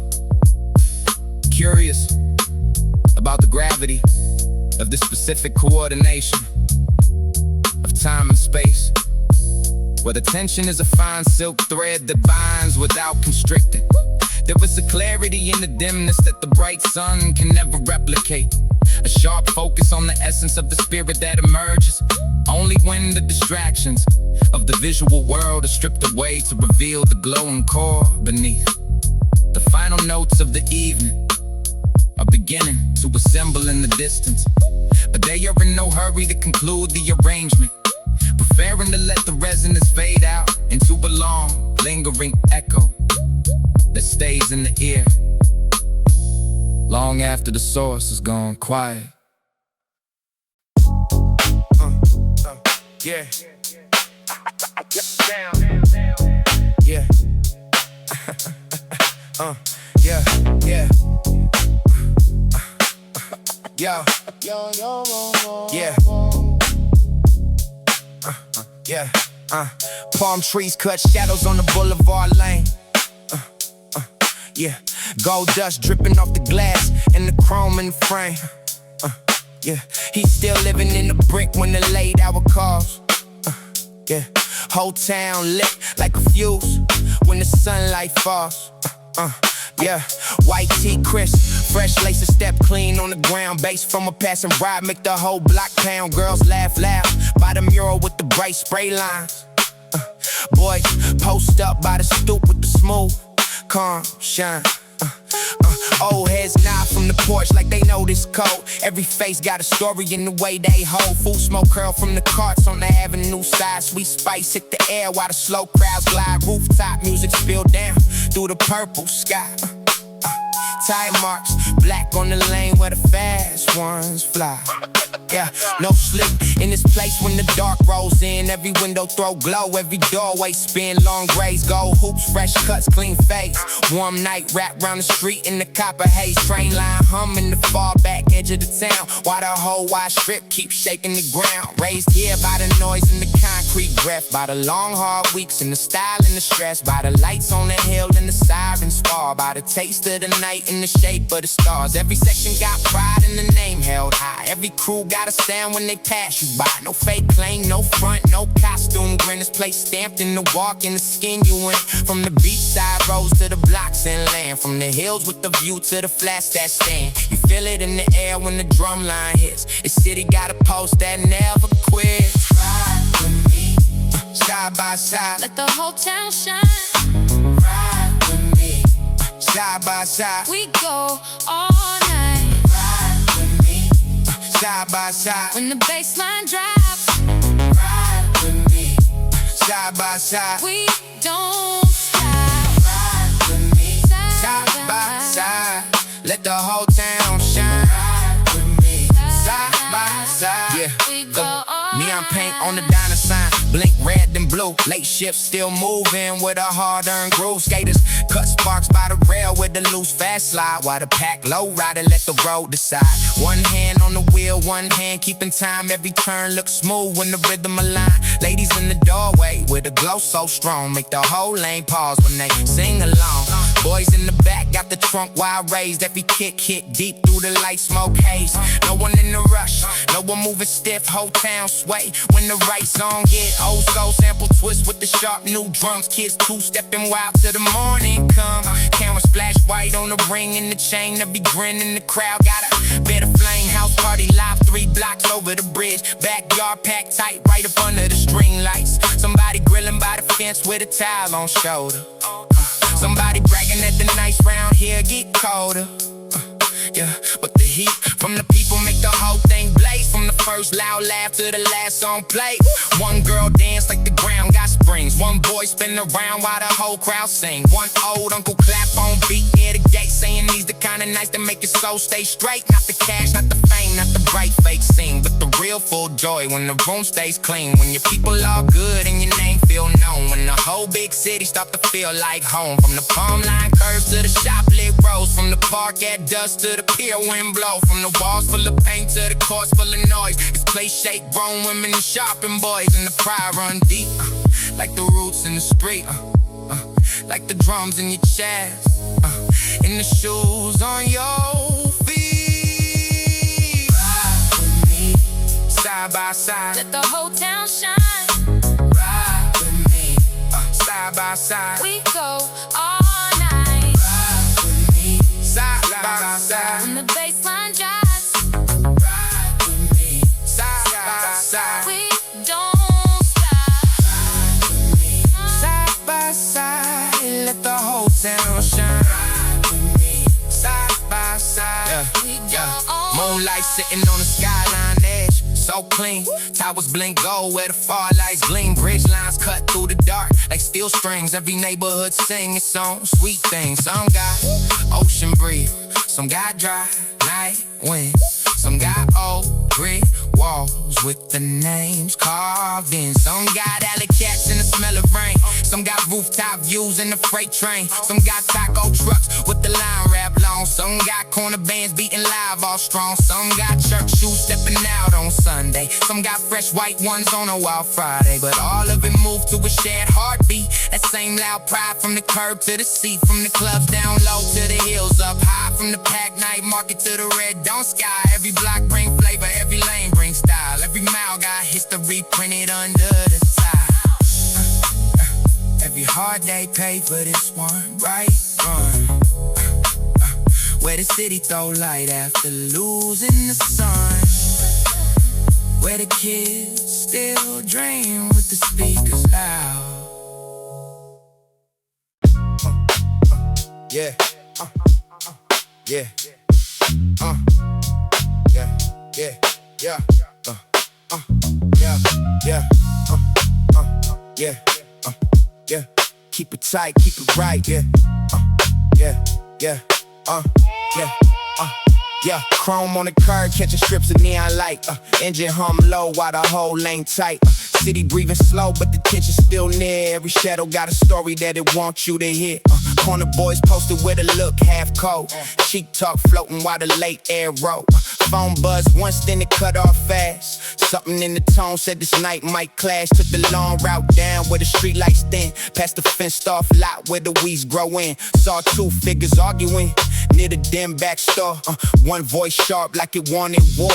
Curious about the gravity of this specific coordination of time and space, where the tension is a fine silk thread that binds without constricting. There is a clarity in the dimness that the bright sun can never replicate, a sharp focus on the essence of the spirit that emerges Only when the distractions of the visual world are stripped away to reveal the glowing core beneath. The final notes of the evening are beginning to assemble in the distance, but they are in no hurry to conclude the arrangement, preferring to let the resonance fade out into a long, lingering echo that stays in the ear long after the source is gone quiet. Yeah. Yeah. Yeah. Yeah. Yo. Yeah. Yeah. Palm trees cut shadows on the boulevard lane. Yeah. Gold dust dripping off the glass and the chrome in the frame. Yeah. He's still living in the brick when the late hour calls. Yeah. Whole town lit like a fuse when the sunlight falls. Yeah, white tee crisp, fresh lace a step clean on the ground. Bass from a passing ride make the whole block pound. Girls laugh loud by the mural with the bright spray lines. Boys post up by the stoop with the smooth, calm shine. Old heads nod from the porch like they know this code. Every face got a story in the way they hold. Full smoke curl from the carts on the avenue side. Sweet spice hit the air while the slow crowds glide. Rooftop music spill down through the purple sky. Tire marks, black on the lane where the fast ones fly. Yeah, no slip in this place when the dark rolls in. Every window throw glow, every doorway spin. Long grays, gold hoops, fresh cuts, clean face. Warm night wrapped round the street in the copper haze. Train line humming the far back edge of the town, while the whole wide strip keeps shaking the ground. Raised here by the noise and the concrete breath, by the long hard weeks and the style and the stress, by the lights on the hill and the sirens fall, by the taste of the night and the shape of the stars. Every section got pride and the name held high. Every crew got a sound when they pass you by. No fake claim, no front, no costume grin. This place stamped in the walk and the skin you in. From the beachside roads to the blocks and land, from the hills with the view to the flats that stand. You feel it in the air when the drum line hits. The city got a post that never quits. Ride with me, side by side. Let the whole town shine. Ride with me, side by side. We go all night. Side by side. When the bass line drops, ride with me. Side by side. We don't stop. Ride with me. Side by side. Let the whole town shine. Ride with me. Side by side. Yeah. We go all neon paint on the diner sign. Blink red and blue. Late shift still moving with a hard-earned groove. Skaters cut sparks by the rail with the loose fast slide, while the pack low rider let the road decide. One hand on the wheel, one hand keeping time. Every turn looks smooth when the rhythm align. Ladies in the doorway with a glow so strong, make the whole lane pause when they sing along. Boys in the back got the trunk wide raised. Every kick hit deep through the light smoke haze. No one in the rush, no one moving stiff. Whole town sway when the right song hit. Old soul sample twist with the sharp new drums. Kids two-stepping wild till the morning come. Camera splash white on the ring and the chain. Every grin in the crowd got a bit of flame. House party live 3 blocks over the bridge. Backyard packed tight right up under the string lights. Somebody grilling by the fence with a towel on shoulder. Somebody bragging that the nights round here get colder. Yeah, but the heat from the people make the whole thing blaze. From the first loud laugh to the last song play. One girl dance like the ground got springs. One boy spin around while the whole crowd sing. One old uncle clap on beat near the gate, saying these the kind of nights that make your soul stay straight. Not the cash, not the fame, not the bright fake scene, but the real full joy when the room stays clean. When your people all good and your name feel known. When the whole big city start to feel like home. From the palm line curves to the shop lit roads. From the park at dusk to the pier wind blow. From the walls full of paint to the courts full of noise. It's place shake grown women and shopping boys. And the pride run deep, like the roots in the street, like the drums in your chest, and the shoes on your feet. Ride with me, side by side. let the whole town shine. Ride with me, side by side. We go all night. Ride with me, side by side. When the bass line drops, Ride with me, side by side. we sitting on the skyline edge, so clean. Towers blink gold where the far lights gleam. Bridge lines cut through the dark like steel strings. Every neighborhood sing its own sweet thing. Some got ocean breeze, some got dry night wind, some got old brick walls with the names carved in. Some got alley cats and the smell of rain. Some got rooftop views in the freight train. Some got taco trucks with the line wrapped long. Some got corner bands beating live all strong. Some got church shoes stepping out on Sunday. Some got fresh white ones on a wild Friday. But all of it moved to a shared heartbeat. That same loud pride from the curb to the seat. From the clubs down low to the hills up high. From the packed night market to the red dawn sky. Every block bring flavor, every lane bring style. Every mile got history printed under the tile. Every hard day paid for this one right run. Where the city throw light after losing the sun. Where the kids still dream with the speakers loud. Yeah. Yeah. Yeah. Yeah. Yeah. Yeah. Yeah. Yeah. Keep it tight, keep it right. Yeah. Yeah. Yeah. Yeah. Yeah, chrome on the car, catching strips of neon light. Engine hum low while the whole lane tight. City breathing slow, but the tension still near. Every shadow got a story that it wants you to hear. Corner boys posted with a look half cold. Cheek talk floating while the late air roll. Phone buzz once, then it cut off fast. Something in the tone said this night might clash. Took the long route down where the street lights thin. Past the fenced off lot where the weeds grow in. Saw two figures arguing near the dim back store. One voice sharp like it wanted war.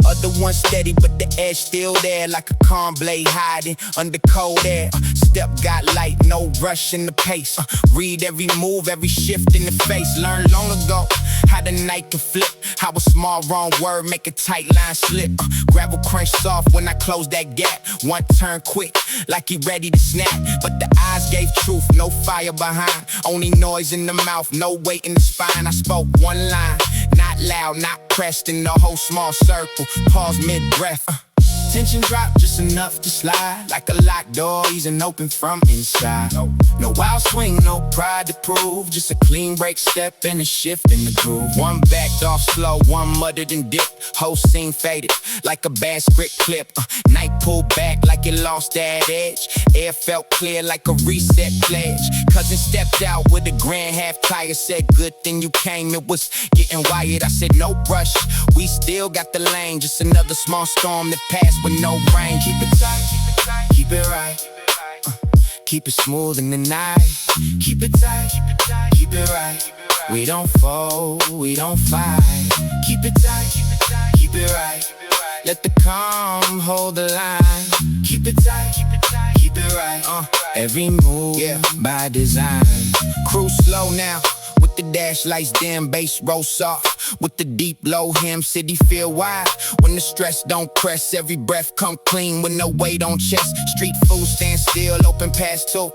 Other one steady but the edge still there. Like a calm blade hiding under cold air. Step got light, no rush in the pace. Read every move, every shift in the face. Learned long ago how the night can flip. How a small wrong word make a tight line slip. Gravel crunch soft when I close that gap. One turn quick like he ready to snap. But the eyes gave truth, no fire behind. Only noise in the mouth, no weight in the spine. I spoke one line, not loud, not pressed in the whole small circle. Pause mid-breath. Tension drop just enough to slide. Like a locked door, easing open from inside. No wild swing, no pride to prove. Just a clean break step and a shift in the groove. One backed off slow, one muttered and dipped. Whole scene faded like a bad script clip. Night pulled back like it lost that edge. Air felt clear like a reset pledge. Cousin stepped out with a grand half tire. Said good thing you came, it was getting wired. I said no rush, we still got the lane. Just another small storm that passed with no rain. Keep it tight, keep it right. Keep it smooth in the night. Keep it tight, keep it right. We don't fold, we don't fight. Keep it tight, keep it right. Let the calm hold the line. Keep it tight, keep it right. Every move by design. Cruise slow now. With the dash lights dim, bass roll soft. With the deep low hem, city feel wide. When the stress don't press, every breath come clean with no weight on chest. Street food stand still, open past two.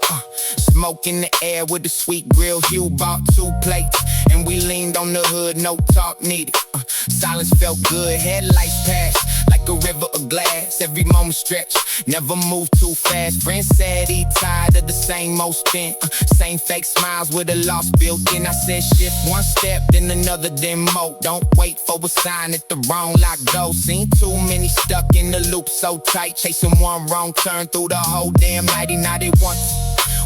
Smoke in the air with the sweet grill. Hugh bought 2 plates, and we leaned on the hood, no talk needed. Silence felt good, headlights passed like a river of glass. Every moment stretch, never move too fast. Friend said he tired of the same old spin. Same fake smiles with a loss built in. I said shift one step, then another, then more. Don't wait for a sign at the wrong lock door. Seen too many stuck in the loop so tight. Chasing one wrong turn through the whole damn night. He not at once.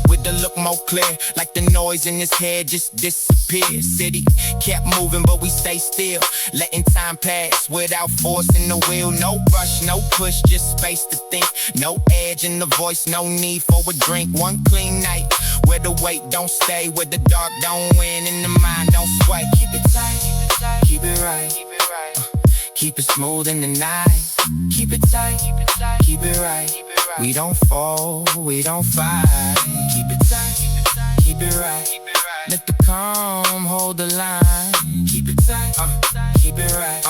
With the look more clear, like the noise in his head just disappeared. City kept moving, but we stay still, letting time pass without forcing the wheel. No rush, no push, just space to think. No edge in the voice, no need for a drink. One clean night, where the weight don't stay, where the dark don't win and the mind don't sway. Keep it tight, keep it right. Keep it smooth in the night. Keep it tight, keep it right. We don't fall, we don't fight. Keep it tight, keep it right. Let the calm hold the line. Keep it tight, keep it right.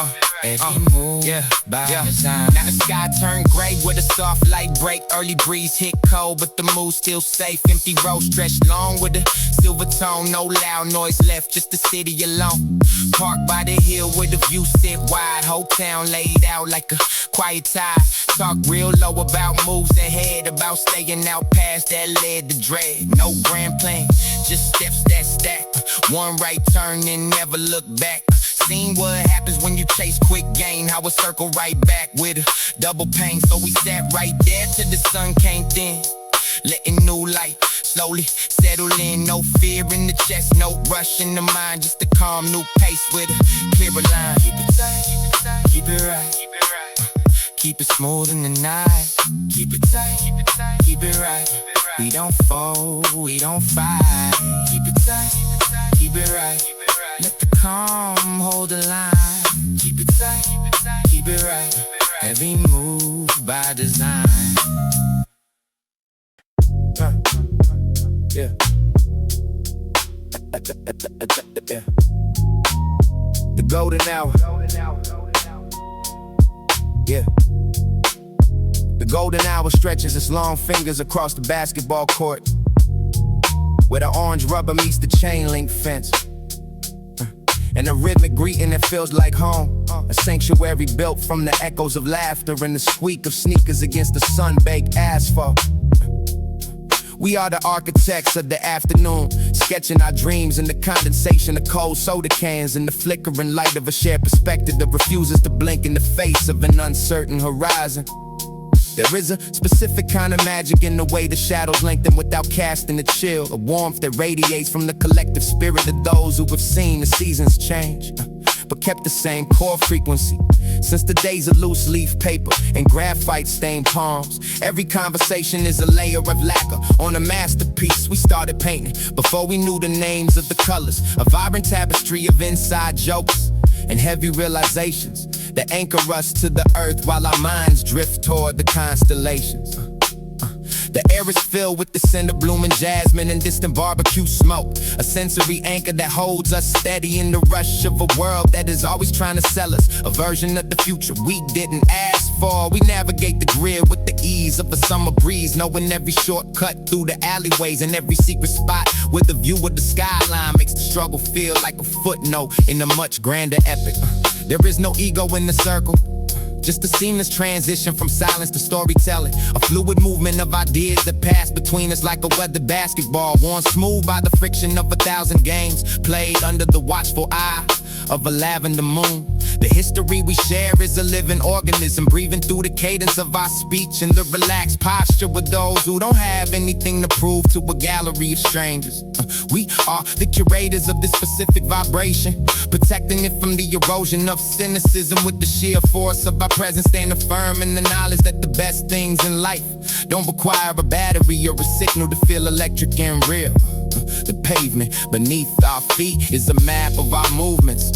Every move by design. Now the sky turned gray with a soft light break. Early breeze hit cold, but the mood still safe. Empty road stretched long with a silver tone. No loud noise left, just the city alone. Parked by the hill where the view sit wide. Whole town laid out like a quiet tide. Talk real low about moves ahead, about staying out past that led to dread. No grand plan, just steps that stack. One right turn and never look back. Seen what happens when you chase quick gain, how it circle right back with a double pain. So we sat right there till the sun came thin, letting new light slowly settle in. No fear in the chest, no rush in the mind, just a calm new pace with a clearer line. Keep it tight, keep it right, keep it smooth in the night. Keep it tight, keep it right. We don't fold, we don't fight. Keep it tight, keep it right. Let the calm hold the line. Keep it tight, keep it right. Every move by design. Yeah. Yeah. The golden hour. Yeah. The golden hour stretches its long fingers across the basketball court, where the orange rubber meets the chain link fence. And a rhythmic greeting that feels like home. A sanctuary built from the echoes of laughter and the squeak of sneakers against the sun-baked asphalt. We are the architects of the afternoon, sketching our dreams in the condensation of cold soda cans and the flickering light of a shared perspective that refuses to blink in the face of an uncertain horizon. There is a specific kind of magic in the way the shadows lengthen without casting a chill, a warmth that radiates from the collective spirit of those who have seen the seasons change, but kept the same core frequency. Since the days of loose leaf paper and graphite stained palms, every conversation is a layer of lacquer on a masterpiece we started painting before we knew the names of the colors. A vibrant tapestry of inside jokes and heavy realizations that anchor us to the earth while our minds drift toward the constellations. The air is filled with the scent of blooming jasmine and distant barbecue smoke, a sensory anchor that holds us steady in the rush of a world that is always trying to sell us a version of the future we didn't ask for. We navigate the grid with the ease of a summer breeze, knowing every shortcut through the alleyways and every secret spot where the view of the skyline makes the struggle feel like a footnote in a much grander epic. There is no ego in the circle, just a seamless transition from silence to storytelling. A fluid movement of ideas that pass between us like a weathered basketball, worn smooth by the friction of 1,000 games played under the watchful eye of a lavender moon. The history we share is a living organism, breathing through the cadence of our speech and the relaxed posture with those who don't have anything to prove to a gallery of strangers. We are the curators of this specific vibration, protecting it from the erosion of cynicism with the sheer force of our presence, standing firm in the knowledge that the best things in life don't require a battery or a signal to feel electric and real. The pavement beneath our feet is a map of our movements,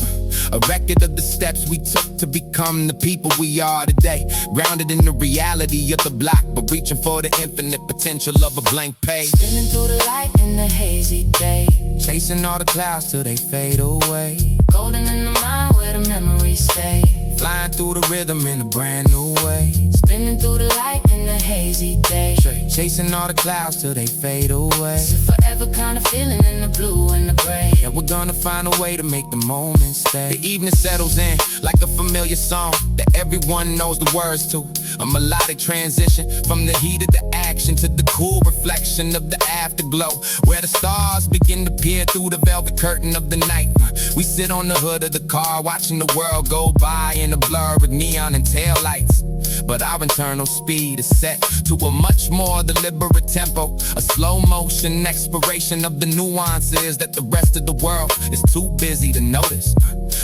a record of the steps we took to become the people we are today, grounded in the reality of the block, but reaching for the infinite potential of a blank page. Spinning through the light in the hazy day, chasing all the clouds till they fade away, golden in the mind where the memories stay, flying through the rhythm in a brand new way. Spinning through the light in the hazy day, chasing all the clouds till they fade away. It's a forever kind of feeling in the blue and the gray. Yeah, we're gonna find a way to make the moment stay. The evening settles in like a familiar song that everyone knows the words to. A melodic transition from the heat of the action to the cool reflection of the afterglow, where the stars begin to peer through the velvet curtain of the night. We sit on the hood of the car watching the world go by in a blur of neon and taillights, but our internal speed is set to a much more deliberate tempo, a slow motion exploration of the nuances that the rest of the world is too busy to notice.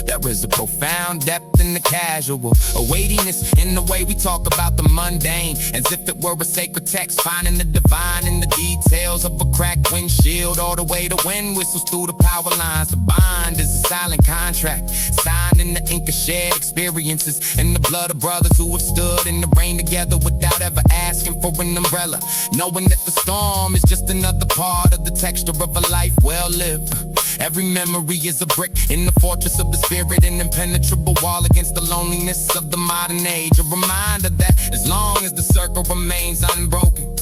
There is a profound depth in the casual, a weightiness in the way we talk about the mundane, as if it were a sacred text, finding the divine in the details of a cracked windshield, all the way the wind whistles through the power lines. The bond is a silent contract, signed in the ink of shared experiences, and the blood of brothers who have stood in the rain together without ever asking for an umbrella, knowing that the storm is just another part of the texture of a life well lived. Every memory is a brick in the fortress of the spirit, an impenetrable wall against the loneliness of the modern age. A reminder that as long as the circle remains unbroken,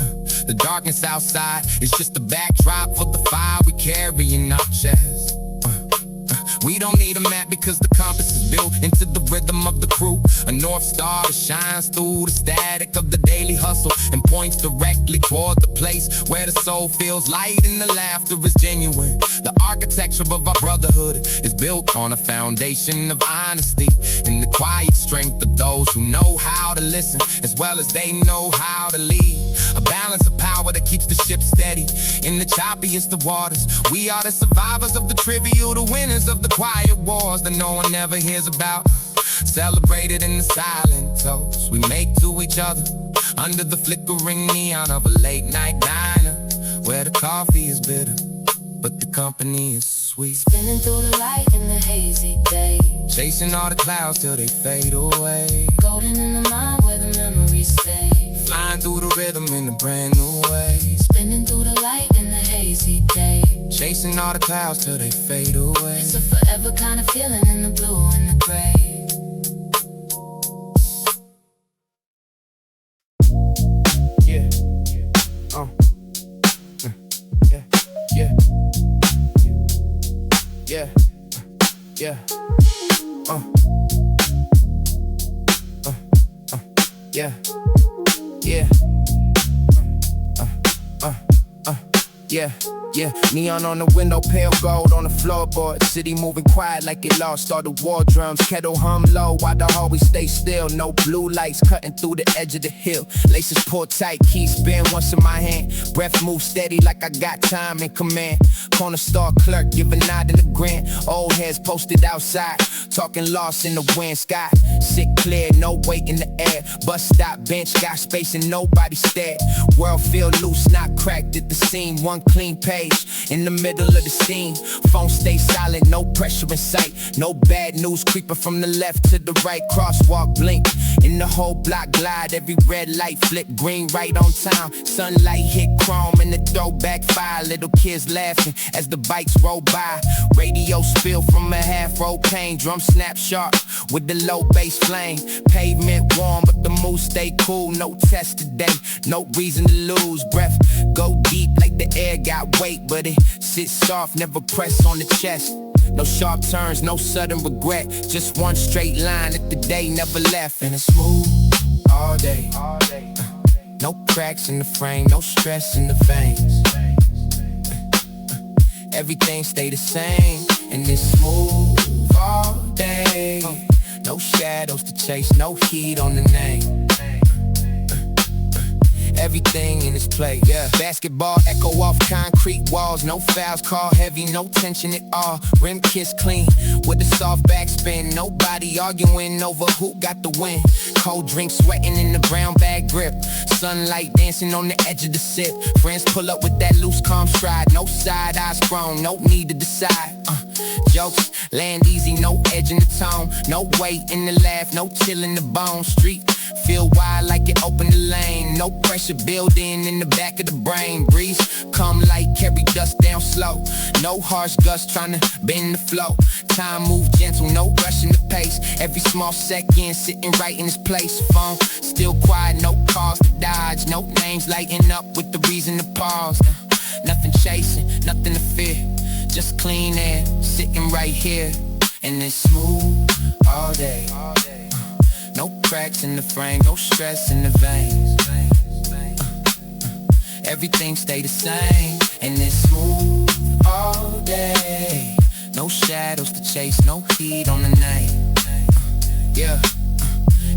the darkness outside is just a backdrop for the fire we carry in our chests. We don't need a map because the compass is built into the rhythm of the crew. A north star that shines through the static of the daily hustle and points directly toward the place where the soul feels light and the laughter is genuine. The architecture of our brotherhood is built on a foundation of honesty and the quiet strength of those who know how to listen as well as they know how to lead. A balance of power that keeps the ship steady in the choppiest of waters. We are the survivors of the trivial, the winners of the quiet wars that no one ever hears about. Celebrated in the silent toast we make to each other under the flickering neon of a late night diner where the coffee is bitter but the company is sweet. Spinning through the light in the hazy day, chasing all the clouds till they fade away. golden in the mind where the memories stay, Flying through the rhythm in a brand new way. spinning through the light in the hazy day, Chasing all the clouds till they fade away. it's a forever kind of feeling in the blue and the gray. Yeah, yeah, yeah, yeah, yeah, yeah, yeah. Yeah, neon on the window, pale gold on the floorboard. City moving quiet like it lost all the war drums. Kettle hum low while the hallway stay still. No blue lights cutting through the edge of the hill. Laces pulled tight, keys spin once in my hand. Breath move steady like I got time in command. Corner store clerk give a nod and a grin. Old heads posted outside, talking lost in the wind sky. Sit clear, no weight in the air. Bus stop bench, got space and nobody stared. World feel loose, not cracked at the seam. One clean page in the middle of the scene. Phone stay silent, no pressure in sight. No bad news creeping from the left to the right. Crosswalk blink, in the whole block glide. Every red light flip green right on time. Sunlight hit chrome in the throwback fire. Little kids laughing as the bikes roll by. Radio spill from a half-roll pane. Drum snap sharp with the low bass flame. Pavement warm but the mood stay cool. No test today, no reason to lose. Breath go deep like the air got weight, but it sits soft, never press on the chest. No sharp turns, no sudden regret. Just one straight line that the day never left. And it's smooth all day. No cracks in the frame, no stress in the veins. Everything stay the same, and it's smooth all day. No shadows to chase, no heat on the name. Everything in its place, yeah. Basketball echo off concrete walls. No fouls call heavy, no tension at all. Rim kiss clean with a soft backspin. Nobody arguing over who got the win. Cold drink sweating in the brown bag grip. Sunlight dancing on the edge of the sip. Friends pull up with that loose calm stride. No side eyes grown, no need to decide. Jokes land easy, no edge in the tone. No weight in the laugh, no chill in the bone. Street feel wide like it opened the lane. No pressure building in the back of the brain. Breeze come light, carry dust down slow. No harsh gusts trying to bend the flow. Time move gentle, no rushing the pace. Every small second sitting right in its place. Phone still quiet, no calls to dodge. No names lighting up with the reason to pause. Nothing chasing, nothing to fear. Just clean air, sitting right here. And it's smooth all day. No cracks in the frame, no stress in the veins. Everything stay the same, and it's smooth all day. No shadows to chase, no heat on the name. Yeah,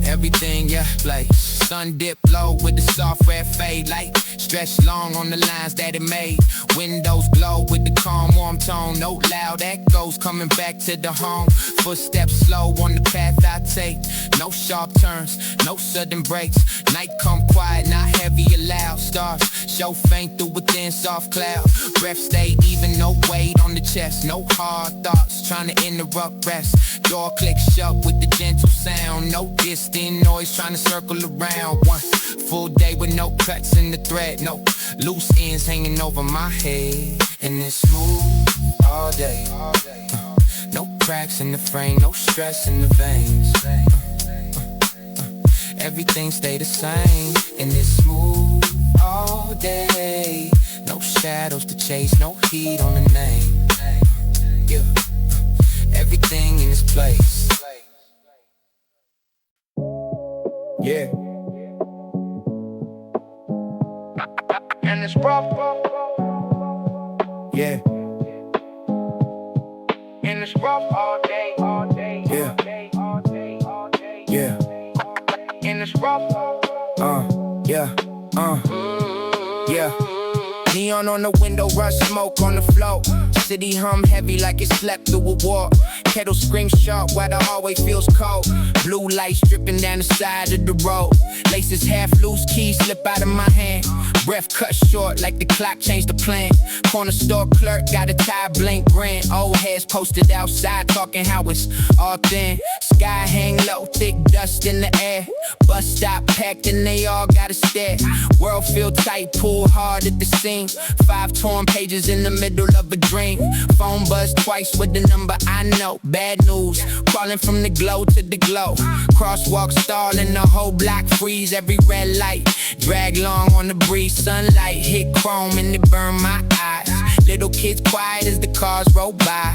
everything, yeah, like sun dip low with the soft red fade light. Stretch long on the lines that it made. Windows glow with the calm warm tone. No loud echoes coming back to the home. Footsteps slow on the path I take. No sharp turns, no sudden breaks. Night come quiet, not heavy or loud. Stars show faint through within soft cloud. Breath stay even, no weight on the chest. No hard thoughts trying to interrupt rest. Door clicks shut with the gentle sound. No distant noise trying to circle around. One full day with no cuts in the thread. No loose ends hanging over my head. And it's smooth all day. No cracks in the frame, no stress in the veins. Everything stay the same, and it's smooth all day. No shadows to chase, no heat on the name. Yeah, everything in its place. Yeah. And it's rough. Yeah. And it's rough all day, all day, yeah. All day, all day, all day, yeah. And it's rough. Yeah. Yeah. Neon on the window, rush smoke on the floor. City hum heavy like it slept through a war. Kettle screams sharp while the hallway feels cold. Blue lights dripping down the side of the road. Laces half loose, keys slip out of my hand. Breath cut short like the clock changed the plan. Corner store clerk got a tie blink grin. Old heads posted outside talking how it's all thin. Sky hang low, thick dust in the air. Bus stop packed and they all gotta stare. World feel tight, pull hard at the seam. 5 torn pages in the middle of a dream. Phone buzz twice with the number I know. Bad news, crawling from the glow to the glow. Crosswalk stalling, the whole block freeze. Every red light drag long on the breeze. Sunlight hit chrome and it burn my eyes. Little kids quiet as the cars roll by.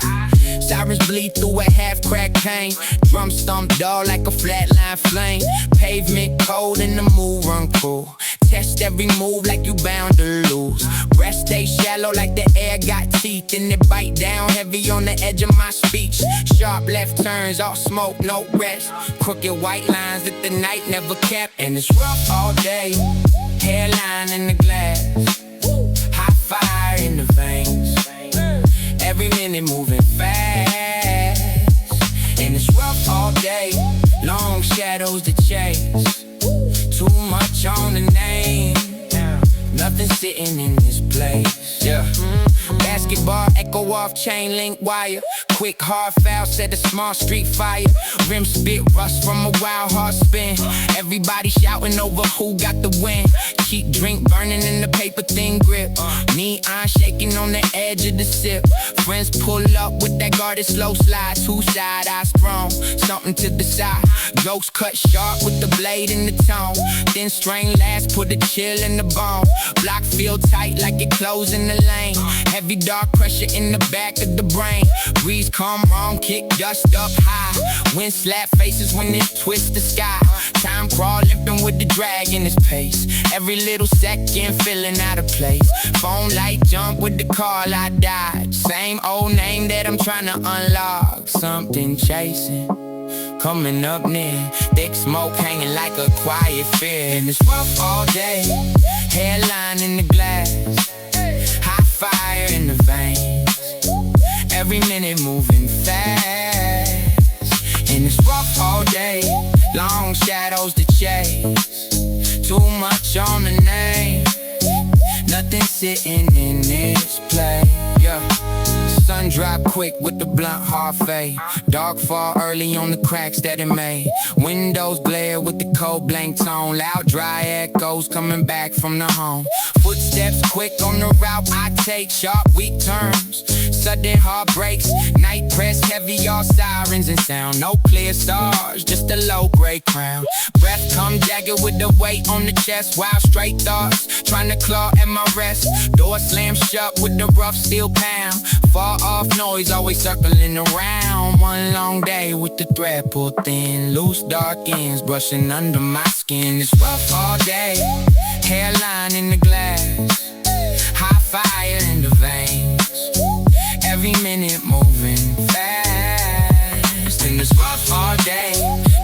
Sirens bleed through a half-cracked pane. Drum stomp dull like a flatline flame. Pavement cold and the mood run cool. Test every move like you bound to lose. Breath stay shallow like the air got teeth. And it bite down heavy on the edge of my speech. Sharp left turns, all smoke, no rest. Crooked white lines that the night never kept. And it's rough all day. Hairline in the glass. Hot fire in the veins. Every minute moving fast. And it's rough all day. Long shadows to chase. Too much on the name. Nothing sitting in this place. Yeah. Basketball echo off chain link wire. Quick hard foul set a small street fire. Rim spit rust from a wild hard spin. Everybody shouting over who got the win. Cheap drink burning in the paper thin grip. Neon shaking on the edge of the sip. Friends pull up with that guarded slow slide. 2 side eyes strong, something to the side. Ghost cut sharp with the blade in the tone. Thin strain last, put a chill in the bone. Block feel tight like it closing the lane. Heavy dark pressure in the back of the brain. Breeze come wrong, kick dust up high. Wind slap faces when it twists the sky. Time crawl limping with the drag in its pace. Every little second feeling out of place. Phone light jump with the call I died. Same old name that I'm trying to unlock. Something chasing, coming up near. Thick smoke hanging like a quiet fear. And it's rough all day. Hairline in the glass. Hot fire in the veins. Every minute moving fast. And it's rough all day. Long shadows to chase. Too much on the name. Nothing sitting in this place. Yeah. Sun drop quick with the blunt hard fade. Dark fall early on the cracks that it made. Windows glare with the cold blank tone. Loud dry echoes coming back from the home. Footsteps quick on the route I take. Sharp weak turns, sudden heartbreaks. Night press heavy, all sirens and sound. No clear stars, just a low gray crown. Breath come jagged with the weight on the chest. Wild straight thoughts, trying to claw at my rest. Door slam shut with the rough steel pound. Far off noise always circling around. One long day with the thread pulled thin. Loose dark ends brushing under my skin. It's rough all day. Hairline in the glass. High fire in the veins. Every minute moving fast. And it's rough all day.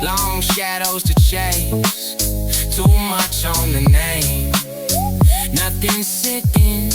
Long shadows to chase. Too much on the name. Nothing sitting